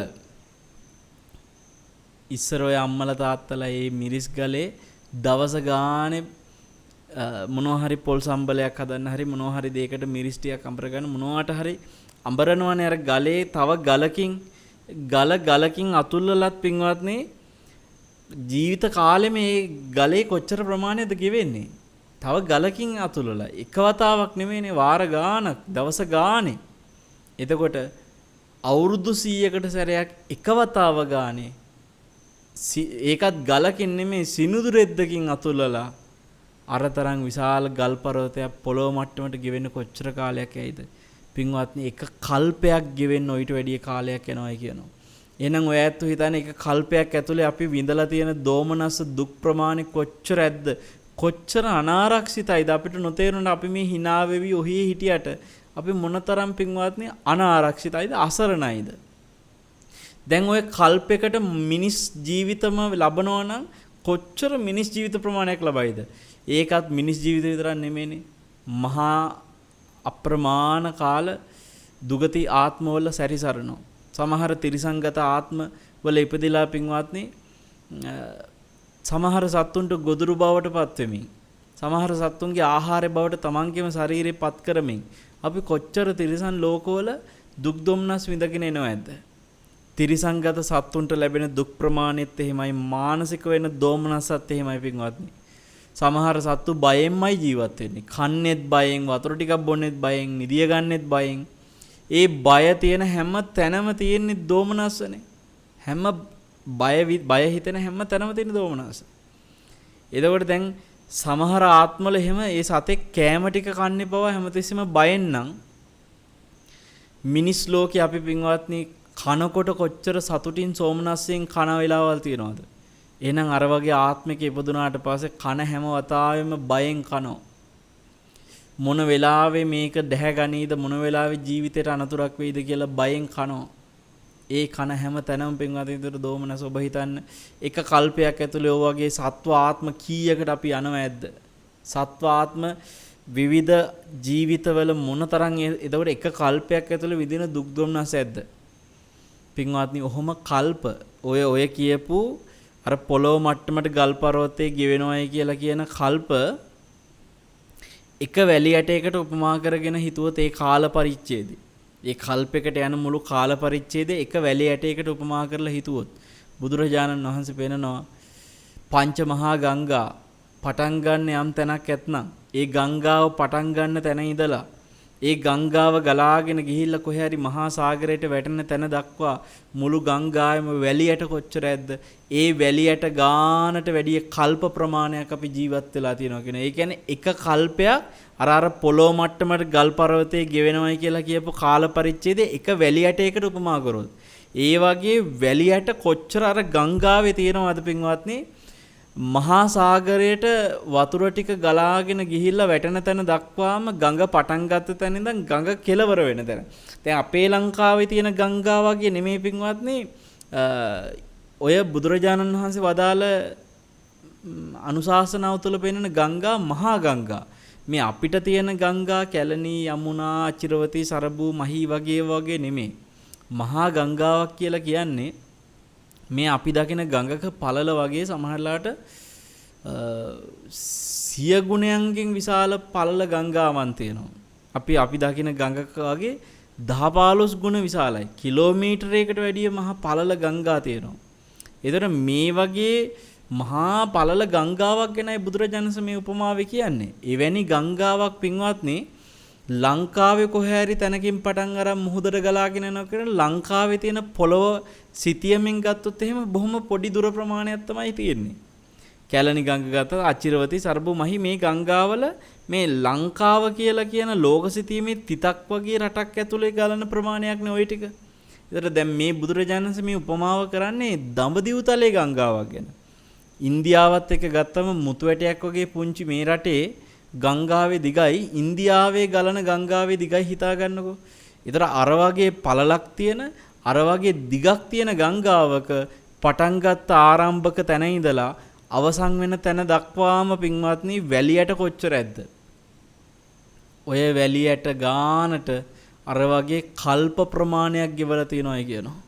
ඉස්සර ඔය අම්මලා තාත්තලා මේ මිරිස් ගලේ දවස ගානේ මොනවා හරි පොල් සම්බලයක් හදන්න හරි මොනවා හරි දෙයකට මිරිස් ටිකක් අඹර ගන්න මොනවාට හරි අඹරනවනේ අර ගලේ තව ගලකින් අතුල්ලලත් පින්වත්නි ජීවිත කාලේ මේ ගලේ කොච්චර ප්‍රමාණයක්ද ගෙවෙන්නේ තව ගලකින් අතුල්ලලා එක වතාවක් නෙමෙයිනේ වාර ගානක් දවස ගානේ එතකොට අවුරුදු 100කට සැරයක් එක වතාව ගානේ ඒකත් ගලකින් නෙමෙයි සිනුදු රෙද්දකින් අතුල්ලලා අර තරම් විශාල ගල් පර්වතයක් පොළොව මට්ටමට ගෙවෙන්න කොච්චර කාලයක් ඇයිද? පින්වත්නි එක කල්පයක් ගෙවෙන්න ඊට වැඩිය කාලයක් යනවායි කියනවා. එහෙනම් ඔය ඇත්ත හිතන්නේ එක කල්පයක් ඇතුලේ අපි විඳලා තියෙන දෝමනස් දුක් ප්‍රමාණය කොච්චර ඇද්ද? කොච්චර අනාරක්ෂිතයිද? අපිට නොතේරුණා අපි මේ hina වෙවි ඔහේ හිටියට අපි මොනතරම් පින්වත්නි අනාරක්ෂිතයිද අසරණයිද? දැන් ඔය කල්පයකට මිනිස් ජීවිතම ලබනවා නම් කොච්චර මිනිස් ජීවිත ප්‍රමාණයක් ලබයිද? ඒකත් මිනිස් ජීවිත විතරක් නෙමෙයිනේ. මහා අප්‍රමාණ කාල දුගති ආත්මවල සැරිසරනවා. සමහර තිරිසංගත ආත්ම වල ඉපදිලා පින්වත්නි සමහර සත්තුන්ට ගොදුරු බවට පත් වෙමින් සමහර සත්තුන්ගේ ආහාරය බවට තමන්ගේම ශරීරය පත් කරමින් අපි කොච්චර තිරිසන් ලෝකවල දුක් දුම්නස් විඳගෙන එනවද? තිරිසංගත සත්තුන්ට ලැබෙන දුක් ප්‍රමාණයත් එහෙමයි, මානසික වෙන දෝමනසත් එහෙමයි පින්වත්නි. සමහර සත්තු බයෙන්මයි ජීවත් වෙන්නේ. කන්නේත් බයෙන්, වතුර ටිකක් බොන්නෙත් බයෙන්, නිදිය ගන්නෙත් බයෙන්. ඒ බය තියෙන හැම තැනම තියෙන්නේ දෝමනස්සනේ. හැම බය හිතෙන හැම තැනම තියෙන දෝමනස්ස. එතකොට දැන් සමහර ආත්මවල එහෙම ඒ සතෙක් කෑම ටික කන්නේ බව හැමතිස්සෙම බයෙන් නම් මිනිස් ලෝකේ අපි පින්වත්නි කනකොට කොච්චර සතුටින් සෝමනස්යෙන් කන වෙලාවල් තියනවද? එහෙනම් අර වගේ ආත්මික ඉපදුනාට පස්සේ කන හැම වතාවෙම බයෙන් කනවා. මොන වෙලාවෙ මේක දැහැගනීද, මොන වෙලාවෙ ජීවිතේට අනතුරක් වෙයිද කියලා බයෙන් කනවා. ඒ කන හැම තැනම පින්වත්නි විතර දෝමනස ඔබ හිතන්න එක කල්පයක් ඇතුලේ ඔය වගේ සත්ව ආත්ම කීයකට අපි යනවා ඇද්ද? සත්ව ආත්ම විවිධ ජීවිතවල මොනතරම් එතකොට එක කල්පයක් ඇතුලේ විදින දුක් දුම්නස් ඇද්ද? පින්වත්නි ඔහොම කල්ප ඔය කියපු අර පොළොව මට්ටමට ගල් පර්වතයේ ගෙවෙනවයි කියලා කියන කල්ප එක වැලි ඇටයකට උපමා කරගෙන හිතුවොත් ඒ කාල පරිච්ඡේදය ඒ කල්පයකට යන මුළු කාල පරිච්ඡේදය එක වැලි ඇටයකට උපමා කරලා හිතුවොත් බුදුරජාණන් වහන්සේ පෙන්නනවා පංච මහා ගංගා පටන් ගන්න යම් තැනක් ඇත්නම් ඒ ගංගාව පටන් ගන්න තැන ඉඳලා ඒ ගංගාව ගලාගෙන ගිහිල්ලා කොහේ හරි මහා සාගරයට වැටෙන තැන දක්වා මුළු ගංගාවෙම වැලියට කොච්චර ඇද්ද? ඒ වැලියට ගානට වැඩිය කල්ප ප්‍රමාණයක් අපි ජීවත් වෙලා තියෙනවා කියන. ඒ කියන්නේ එක කල්පයක් අර පොළොව මට්ටමට ගල් පර්වතයේ ගෙවෙනවයි කියලා කියපු කාල පරිච්ඡේදය එක වැලියටයකට උපමා කරොත් ඒ වගේ වැලියට කොච්චර අර ගංගාවේ තියෙනවද පින්වත්නි? මහා සාගරයට වතුර ටික ගලාගෙන ගිහිල්ලා වැටෙන තැන දක්වාම ගඟ පටන් ගත්ත තැන ඉඳන් ගඟ කෙළවර වෙන තැන. දැන් අපේ ලංකාවේ තියෙන ගංගා වගේ නෙමෙයි පින්වත්නි. ඔය බුදුරජාණන් වහන්සේ වදාළ අනුශාසනාව තුළ පෙනෙන ගංගා මහා ගංගා. මේ අපිට තියෙන ගංගා කැලණි, යමුනා, අචිරවතී, සරබු, මහී වගේ නෙමෙයි. මහා ගංගාවක් කියලා කියන්නේ මේ අපි දකින ගඟක පළල වගේ සමහරලාට සිය ගුණයන්ගෙන් විශාල පළල ගංගාවන් තියෙනවා. අපි දකින ගඟක වගේ 10-15 ගුණ විශාලයි. කිලෝමීටරයකට වැඩිය මහා පළල ගංගා තියෙනවා. ඒතර මේ වගේ මහා පළල ගංගාවක් ගැනයි බුදුරජාණන් මේ උපමාවේ කියන්නේ. එවැනි ගංගාවක් පින්වත්නි ලංකාවේ කොහේ හරි තැනකින් පටන් අරන් මුහුදට ගලාගෙන යනකොට ලංකාවේ තියෙන පොළොව සිතියමින් ගත්තොත් එහෙම බොහොම පොඩි දුර ප්‍රමාණයක් තමයි තියෙන්නේ. කැලණි ගඟ ගත්ත අචිරවතී, සරබු, මහි මේ ගංගාවල මේ ලංකාව කියලා කියන ලෝක සිතියමේ තිතක් වගේ රටක් ඇතුලේ ගලන ප්‍රමාණයක් නේ ওই ටික. ඒතර දැන් මේ බුදුරජාණන් මේ උපමාව කරන්නේ දඹදිව තලයේ ගංගාවක් ගැන. ඉන්දියාවත් එක්ක ගත්තම මුතු වැටයක් වගේ පුංචි මේ රටේ ගංගාවේ දිගයි ඉන්දියාවේ ගලන ගංගාවේ දිගයි හිතා ගන්නකෝ. ඒතර අර වගේ පළලක් තියෙන අර වගේ දිගක් තියෙන ගංගාවක පටන් ගත්ත ආරම්භක තැන ඉඳලා අවසන් වෙන තැන දක්වාම පින්වත්නි වැලියට කොච්චර ඇද්ද? ඔය වැලියට ගානට අර වගේ කල්ප ප්‍රමාණයක් ගෙවලා තියෙනවායි කියනවා.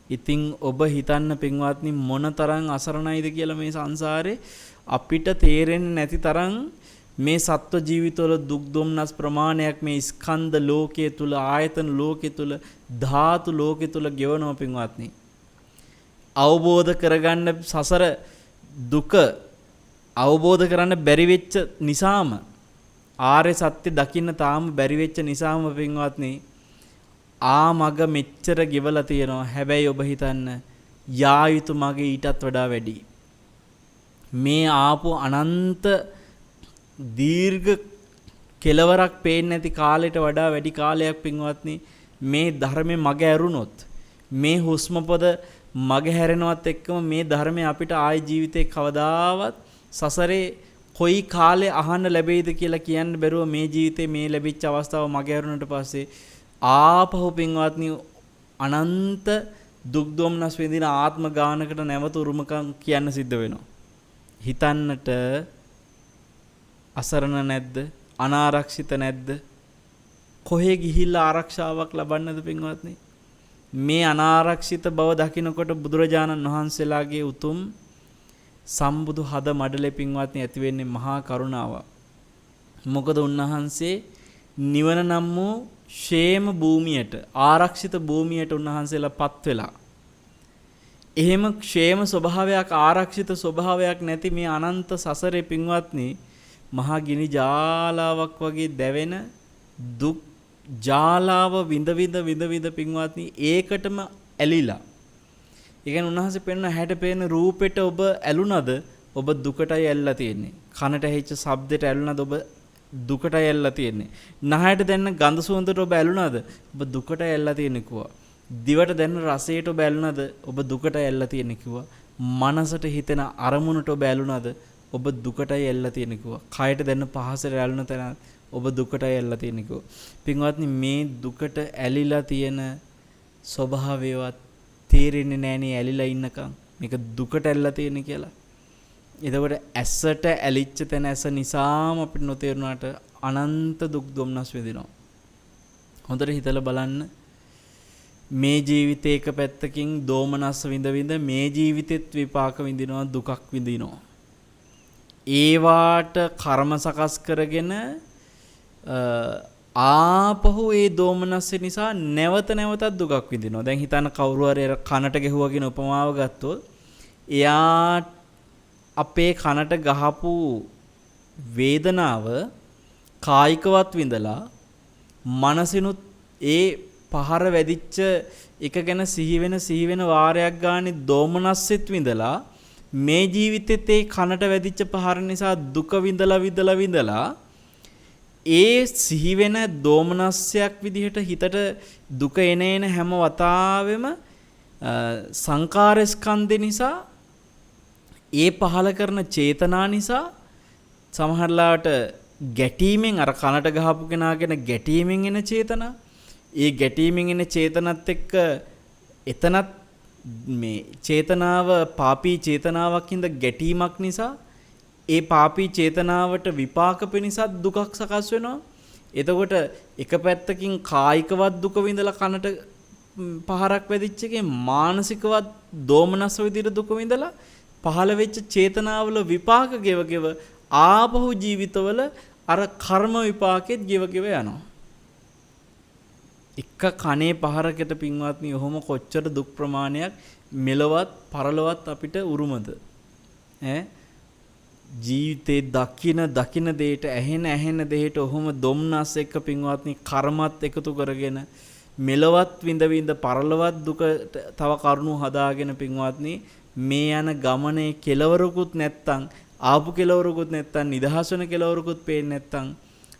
ඉතින් ඔබ හිතන්න පින්වත්නි මොනතරම් අසරණයිද කියලා මේ සංසාරේ අපිට තේරෙන්නේ නැති තරම් මේ සත්ව ජීවිතවල දුක් දුම්නස් ප්‍රමාණයක් මේ ස්කන්ධ ලෝකයේ තුල, ආයතන ලෝකයේ තුල, ධාතු ලෝකයේ තුල ගෙවනවා පින්වත්නි. අවබෝධ කරගන්න සසර දුක අවබෝධ කරන්න බැරි වෙච්ච නිසාම, ආර්ය සත්‍ය දකින්න තාම බැරි වෙච්ච නිසාම පින්වත්නි මග මෙච්චර ගෙවලා තියෙනවා. හැබැයි ඔබ හිතන්න යා යුතු මගේ ඊටත් වඩා වැඩි. මේ ආපු අනන්ත දීර්ඝ කෙලවරක් පේන්නේ නැති කාලයට වඩා වැඩි කාලයක් පින්වත්නි මේ ධර්මයේ මග ඇරුණොත් මේ හුස්ම පොද මග හැරෙනවත් එක්කම මේ ධර්මය අපිට ආයි ජීවිතේ කවදාවත් සසරේ කොයි කාලේ අහන්න ලැබෙයිද කියලා කියන්න බැරුව මේ ජීවිතේ මේ ලැබිච්ච අවස්ථාව මග ඇරුණට පස්සේ ආපහු පින්වත්නි අනන්ත දුක් දුම්නස් විඳින ආත්ම ගානකට නැවත උරුමකම් කියන්න සිද්ධ වෙනවා. හිතන්නට අසරණ නැද්ද? අනාරක්ෂිත නැද්ද? කොහේ ගිහිල්ලා ආරක්ෂාවක් ලබන්නද පින්වත්නි? මේ අනාරක්ෂිත බව දකිනකොට බුදුරජාණන් වහන්සේලාගේ උතුම් සම්බුදු හද මඩලේ පින්වත්නි ඇති වෙන්නේ මහා කරුණාවක්. මොකද උන්වහන්සේ නිවන නම් වූ ക്ഷേම භූමියට ආරක්ෂිත භූමියට උන්වහන්සේලා පත් වෙලා එහෙම ക്ഷേම ස්වභාවයක් ආරක්ෂිත ස්වභාවයක් නැති මේ අනන්ත සසරේ පින්වත්නි මහා ගිනි ජාලාවක් වගේ දැවෙන දුක් ජාලාව විඳ විඳ පින්වත්නි ඒකටම ඇලිලා. ඒ කියන්නේ උන්වහන්සේ පෙන්න හැට පේන රූපෙට ඔබ ඇලුනද ඔබ දුකටයි ඇල්ලලා තියෙන්නේ. කනට ඇහිච්ච ශබ්දෙට ඇලුනද ඔබ දුකටයි ඇල්ලලා තියෙන්නේ. නහයට දැනෙන ගඳ සුවඳට ඔබ ඇලුනද ඔබ දුකටයි ඇල්ලලා තියෙන්නේ කිව්වා. දිවට දැනෙන රසයට ඔබ ඇලුනද ඔබ දුකටයි ඇල්ලලා තියෙන්නේ කිව්වා. මනසට හිතෙන අරමුණට ඔබ ඇලුනද ඔබ දුකටයි ඇල්ලලා තියෙන්නේ කිව්වා. කයට දැනෙන පහසට ඇලුන තැන ඔබ දුකටයි ඇල්ලලා තියෙන්නේ කිව්වා. පින්වත්නි මේ දුකට ඇලිලා තියෙන ස්වභාවයවත් තේරෙන්නේ නැණේ ඇලිලා ඉන්නකම් මේක දුකට ඇල්ලලා තියෙන්නේ කියලා. එතකොට ඇසට ඇලිච්ච තැන ඇස නිසාම අපිට නොතේරුණාට අනන්ත දුක් දුම්නස් විඳිනවා. හොඳට හිතලා බලන්න මේ ජීවිතේ එක පැත්තකින් දෝමනස් විඳ මේ ජීවිතෙත් විපාක විඳිනවා දුකක් විඳිනවා. ඒවාට කර්ම සකස් කරගෙන ආපහු ඒ දෝමනස්ස නිසා නැවත නැවතත් දුකක් විඳිනවා. දැන් හිතන්න කවුරු හරි කනට ගැහුවා කියන උපමාව ගත්තොත් එයා අපේ කනට ගහපු වේදනාව කායිකවත් විඳලා මනසිනුත් ඒ පහර වැදිච්ච එක ගැන සිහි වෙන වාරයක් ගානේ දෝමනස්සෙත් විඳලා මේ ජීවිතෙත් ඒ කනට වැදිච්ච පහර නිසා දුක විඳලා ඒ සිහි වෙන දෝමනස්සයක් විදිහට හිතට දුක එන හැම වතාවෙම සංකාර ස්කන්ධේ නිසා ඒ පහල කරන චේතනා නිසා සමහරලාට ගැටීමෙන් අර කනට ගහපු කෙනාගෙන ගැටීමෙන් එන චේතනා ඒ ගැටීමෙන් එන චේතනත් එක්ක එතනත් මේ චේතනාව පාපී චේතනාවක් හින්දා ගැටීමක් නිසා ඒ පාපී චේතනාවට විපාක පිණිසත් දුකක් සකස් වෙනවා. එතකොට එක පැත්තකින් කායිකවත් දුක විඳලා කනට පහරක් වැදිච්ච එකේ මානසිකවත් දෝමනස් විදිහට දුක විඳලා පහළ වෙච්ච චේතනාවල විපාක ගෙව ආපහු ජීවිතවල අර කර්ම විපාකෙත් ගෙව යනවා. එක කනේ පහරකට පින්වත්නි ඔහොම කොච්චර දුක් ප්‍රමාණයක් මෙලවත් පරලවත් අපිට උරුමද ජීවිතේ දකින දෙයට ඇහෙන දෙයට ඔහොම දොම්නස් එක්ක පින්වත්නි කර්මත් එකතු කරගෙන මෙලවත් විඳ පරලවත් දුක තව කරුණු හදාගෙන පින්වත්නි මේ යන ගමනේ කෙලවරකුත් නැත්තම් ආපු කෙලවරකුත් නැත්තම් නිදහස් වෙන කෙලවරකුත් පේන්නේ නැත්තම්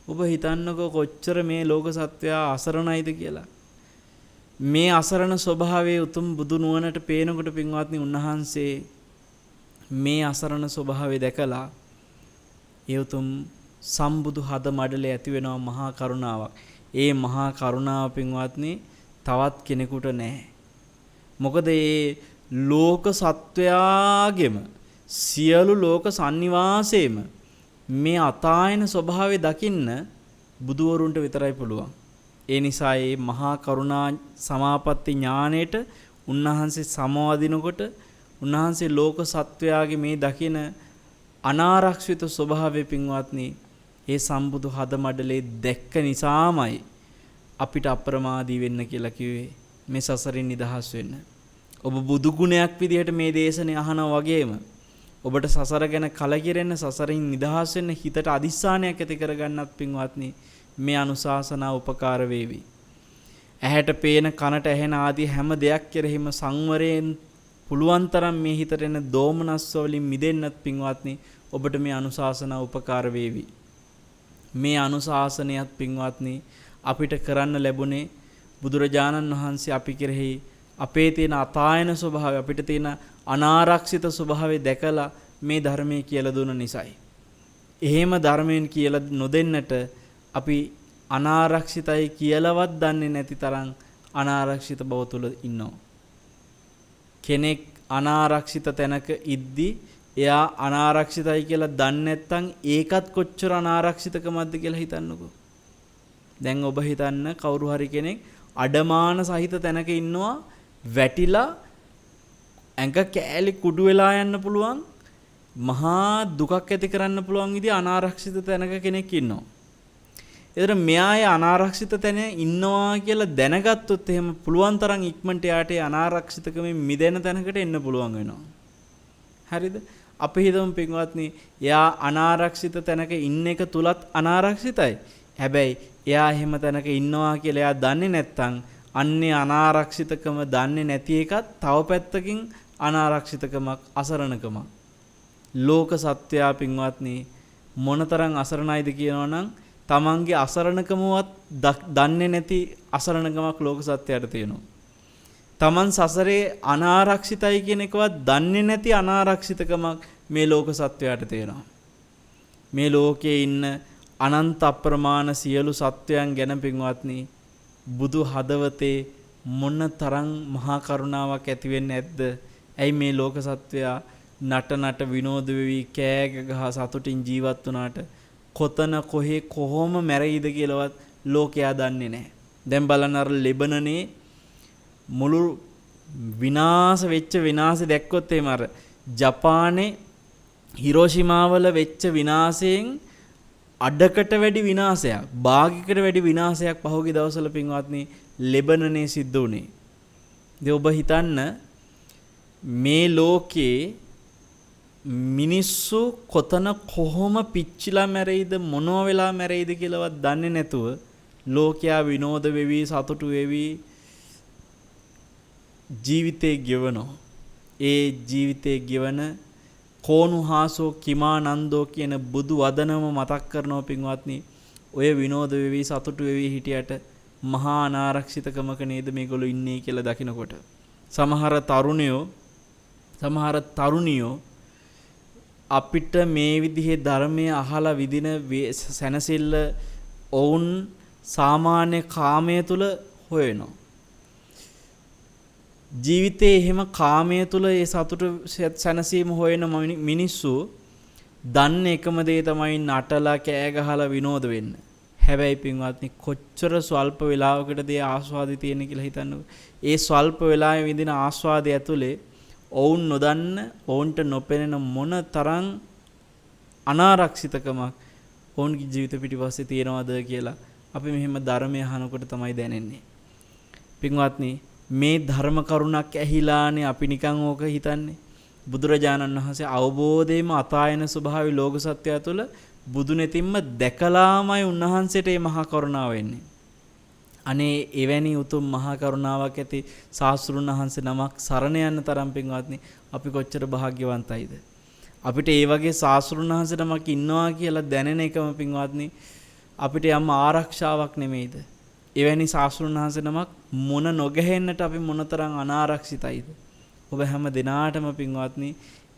ඔබ හිතන්නකෝ කොච්චර මේ ලෝක සත්වයා අසරණයිද කියලා. මේ අසරණ ස්වභාවයේ උතුම් බුදු නුවණට පේනකොට පින්වත්නි උන්වහන්සේ මේ අසරණ ස්වභාවය දැකලා ඒ උතුම් සම්බුදු හද මඩලේ ඇති වෙනවා මහා කරුණාවක්. ඒ මහා කරුණාව පින්වත්නි තවත් කෙනෙකුට නැහැ. මොකද ඒ ලෝක සත්වයාගෙම සියලු ලෝක සන්නිවාසයේම මේ අතායන ස්වභාවය දකින්න බුදුවරුන්ට විතරයි පුළුවන්. ඒ නිසා මේ මහා කරුණා සමාපatti ඥාණයට උන්වහන්සේ සමවදිනකොට උන්වහන්සේ ලෝක සත්වයාගේ මේ දකින අනාරක්ෂිත ස්වභාවය පින්වත්නි ඒ සම්බුදු හද මඩලේ දැක්ක නිසාමයි අපිට අප්‍රමාදී වෙන්න කියලා කිව්වේ මේ සසරින් නිදහස් වෙන්න. ඔබ බුදු ගුණයක් විදිහට මේ දේශනේ අහනා වගේම ඔබට සසර ගැන කලකිරෙන්න සසරින් නිදහස් වෙන්න හිතට අදිස්ථානයක් ඇති කරගන්නත් පින්වත්නි මේ අනුශාසනා උපකාර වේවි. ඇහැට පේන කනට ඇහෙන ආදී හැම දෙයක් කෙරෙහිම සංවරයෙන් පුළුවන් තරම් මේ හිතට එන දෝමනස් වලින් මිදෙන්නත් පින්වත්නි ඔබට මේ අනුශාසනා උපකාර වේවි. මේ අනුශාසනයත් පින්වත්නි අපිට කරන්න ලැබුණේ බුදුරජාණන් වහන්සේ අපි කෙරෙහි අපේ තියෙන අතායන ස්වභාවය අපිට තියෙන අනාරක්ෂිත ස්වභාවය දැකලා මේ ධර්මයේ කියලා දුන්න නිසායි. එහෙම ධර්මයෙන් කියලා නොදෙන්නට අපි අනාරක්ෂිතයි කියලාවත් දන්නේ නැති තරම් අනාරක්ෂිත බව තුල ඉන්නවා. කෙනෙක් අනාරක්ෂිත තැනක ඉද්දි එයා අනාරක්ෂිතයි කියලා දන්නේ නැත්නම් ඒකත් කොච්චර අනාරක්ෂිතකමක්ද කියලා හිතන්නකෝ. දැන් ඔබ හිතන්න කවුරු හරි කෙනෙක් අඩමාන සහිත තැනක ඉන්නවා වැටිලා ඇඟ කෑලි කුඩු වෙලා යන්න පුළුවන් මහා දුකක් ඇති කරන්න පුළුවන් විදිහ අනාරක්ෂිත තැනක කෙනෙක් ඉන්නවා. ඒතර මෙයාය අනාරක්ෂිත තැන ඉන්නවා කියලා දැනගත්තොත් එහෙම පුළුවන් තරම් ඉක්මනට යාට අනාරක්ෂිතකමෙන් මිදෙන තැනකට එන්න පුළුවන් වෙනවා. හරිද? අපි හිතමු පින්වත්නි එයා අනාරක්ෂිත තැනක ඉන්න එක තුලත් අනාරක්ෂිතයි. හැබැයි එයා එහෙම තැනක ඉන්නවා කියලා එයා දන්නේ නැත්නම් අන්නේ අනාරක්ෂිතකම දන්නේ නැති එකත් තව පැත්තකින් අනාරක්ෂිතකමක් අසරණකමක්. ලෝක සත්‍යය පින්වත්නි මොනතරම් අසරණයිද කියනවනම් තමන්ගේ අසරණකමවත් දන්නේ නැති අසරණකමක් ලෝක සත්‍යයට තියෙනවා. තමන් සසරේ අනාරක්ෂිතයි කියන එකවත් දන්නේ නැති අනාරක්ෂිතකමක් මේ ලෝක සත්‍යයට තියෙනවා. මේ ලෝකයේ ඉන්න අනන්ත අප්‍රමාණ සියලු සත්වයන් ගැන පින්වත්නි බුදු හදවතේ මොන තරම් මහා කරුණාවක් ඇති වෙන්නේ නැද්ද? ඇයි මේ ලෝක සත්වයා නට විනෝද වෙවි කෑග ගහ සතුටින් ජීවත් වුණාට කොතන කොහේ කොහොම මැරෙයිද කියලාවත් ලෝකයා දන්නේ නැහැ. දැන් බලන්න අර ලෙබනනේ මුළු විනාශ වෙච්ච විනාශය දැක්කොත් එහෙම අර ජපානයේ හිරෝෂිමා වල වෙච්ච විනාශයෙන් අඩකට වැඩි විනාශයක් භාගයකට වැඩි විනාශයක් පහුගිය දවස්වල පින්වත්නි ලෙබනනේ සිද්ධ වුණේ. ඉතින් ඔබ හිතන්න මේ ලෝකේ මිනිස්සු කොතන කොහොම පිච්චිලා මැරෙයිද මොනවා වෙලා මැරෙයිද කියලාවත් දන්නේ නැතුව ලෝකයා විනෝද වෙවි සතුටු වෙවි ජීවිතේ ගෙවනවා. ඒ ජීවිතේ ගෙවන කෝණුහාසෝ කිමානන්දෝ කියන බුදු වදනම මතක් කරනවා පින්වත්නි. ඔය විනෝද වෙවි සතුටු වෙවි හිටියට මහා අනාරක්ෂිතකමක නේද මේගොල්ලෝ ඉන්නේ කියලා දකිනකොට සමහර තරුණියෝ අපිට මේ විදිහේ ධර්මය අහලා විදින සැනසෙල්ල ඔවුන් සාමාන්‍ය කාමය තුල හොයනවා. ජීවිතේ එහෙම කාමය තුල ඒ සතුට සැනසීම හොයන මිනිස්සු දන්න එකම දේ තමයි නටලා කෑ ගහලා විනෝද වෙන්න. හැබැයි පින්වත්නි කොච්චර ස්වල්ප වේලාවකටද ඒ ආස්වාදය තියෙන්නේ කියලා හිතන්නකෝ. ඒ ස්වල්ප වේලාවේ විඳින ආස්වාදය ඇතුලේ ඔවුන් නොදන්න ඔවුන්ට නොපෙනෙන මොන තරම් අනාරක්ෂිතකමක් ඔවුන්ගේ ජීවිත පිටිපස්සේ තියෙනවද කියලා අපි මෙහෙම ධර්මය අහනකොට තමයි දැනෙන්නේ. පින්වත්නි මේ ධර්ම කරුණක් ඇහිලානේ අපි නිකන් ඕක හිතන්නේ. බුදුරජාණන් වහන්සේ අවබෝධයෙන්ම අතායන ස්වභාවය ලෝක සත්‍යය තුළ බුදු නෙතින්ම දැකලාමයි උන්වහන්සේට මේ මහා කරුණාව වෙන්නේ. අනේ එවැනි උතුම් මහා කරුණාවක් ඇති ශාස්ත්‍රුන් වහන්සේ නමක් සරණ යන්න තරම් පින්වත්නි අපි කොච්චර වාග්යවන්තයිද? අපිට ඒ වගේ ශාස්ත්‍රුන් වහන්සේ නමක් ඉන්නවා කියලා දැනෙන එකම පින්වත්නි අපිට යම් ආරක්ෂාවක් නෙමෙයිද? එවැනි ශාස්ත්‍රුන් වහන්සේ නමක් මොන නොගැහෙන්නට අපි මොනතරම් අනාරක්ෂිතයිද? ඔබ හැම දිනාටම පින්වත්නි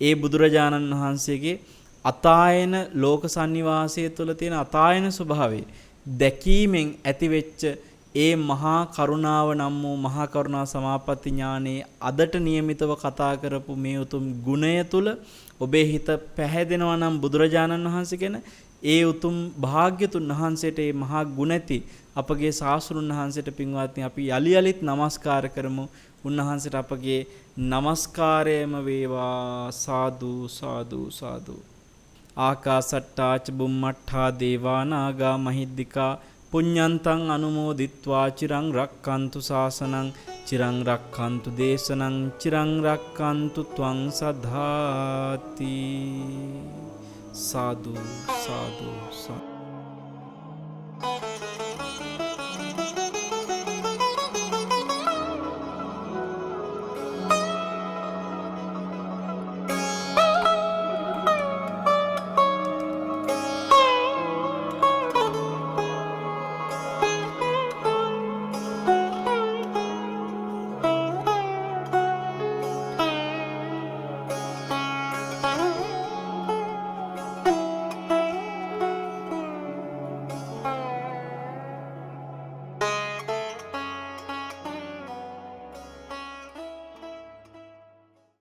ඒ බුදුරජාණන් වහන්සේගේ අතායන ලෝක සංනිවාසය තුළ තියෙන අතායන ස්වභාවය දැකීමෙන් ඇතිවෙච්ච ඒ මහා කරුණාව නම් වූ මහා කරුණා සමාපatti ඥානයේ අදට નિયમિતව කතා කරපු මේ උතුම් ගුණය තුල ඔබේ හිත පැහැදෙනවා නම් බුදුරජාණන් වහන්සේ ගැන ඒ උතුම් භාග්‍යතුන් වහන්සේට මේ මහා ගුණති අපගේ ශාස්ත්‍රුන් වහන්සේට පින්වත්නි අපි යලි යලිත් නමස්කාර කරමු. උන්වහන්සේට අපගේ නමස්කාරයම වේවා. සාදු සාදු සාදු. ආකාසට්ටා ච බුම්මට්ඨා දේවා නාග මහිද්దికා පුඤ්ඤන්තං අනුමෝදිත්වා චිරං රක්칸තු ශාසනං චිරං රක්칸තු දේශනං චිරං රක්칸තු ත්වං සදාති. සාදු සාදු සාදු.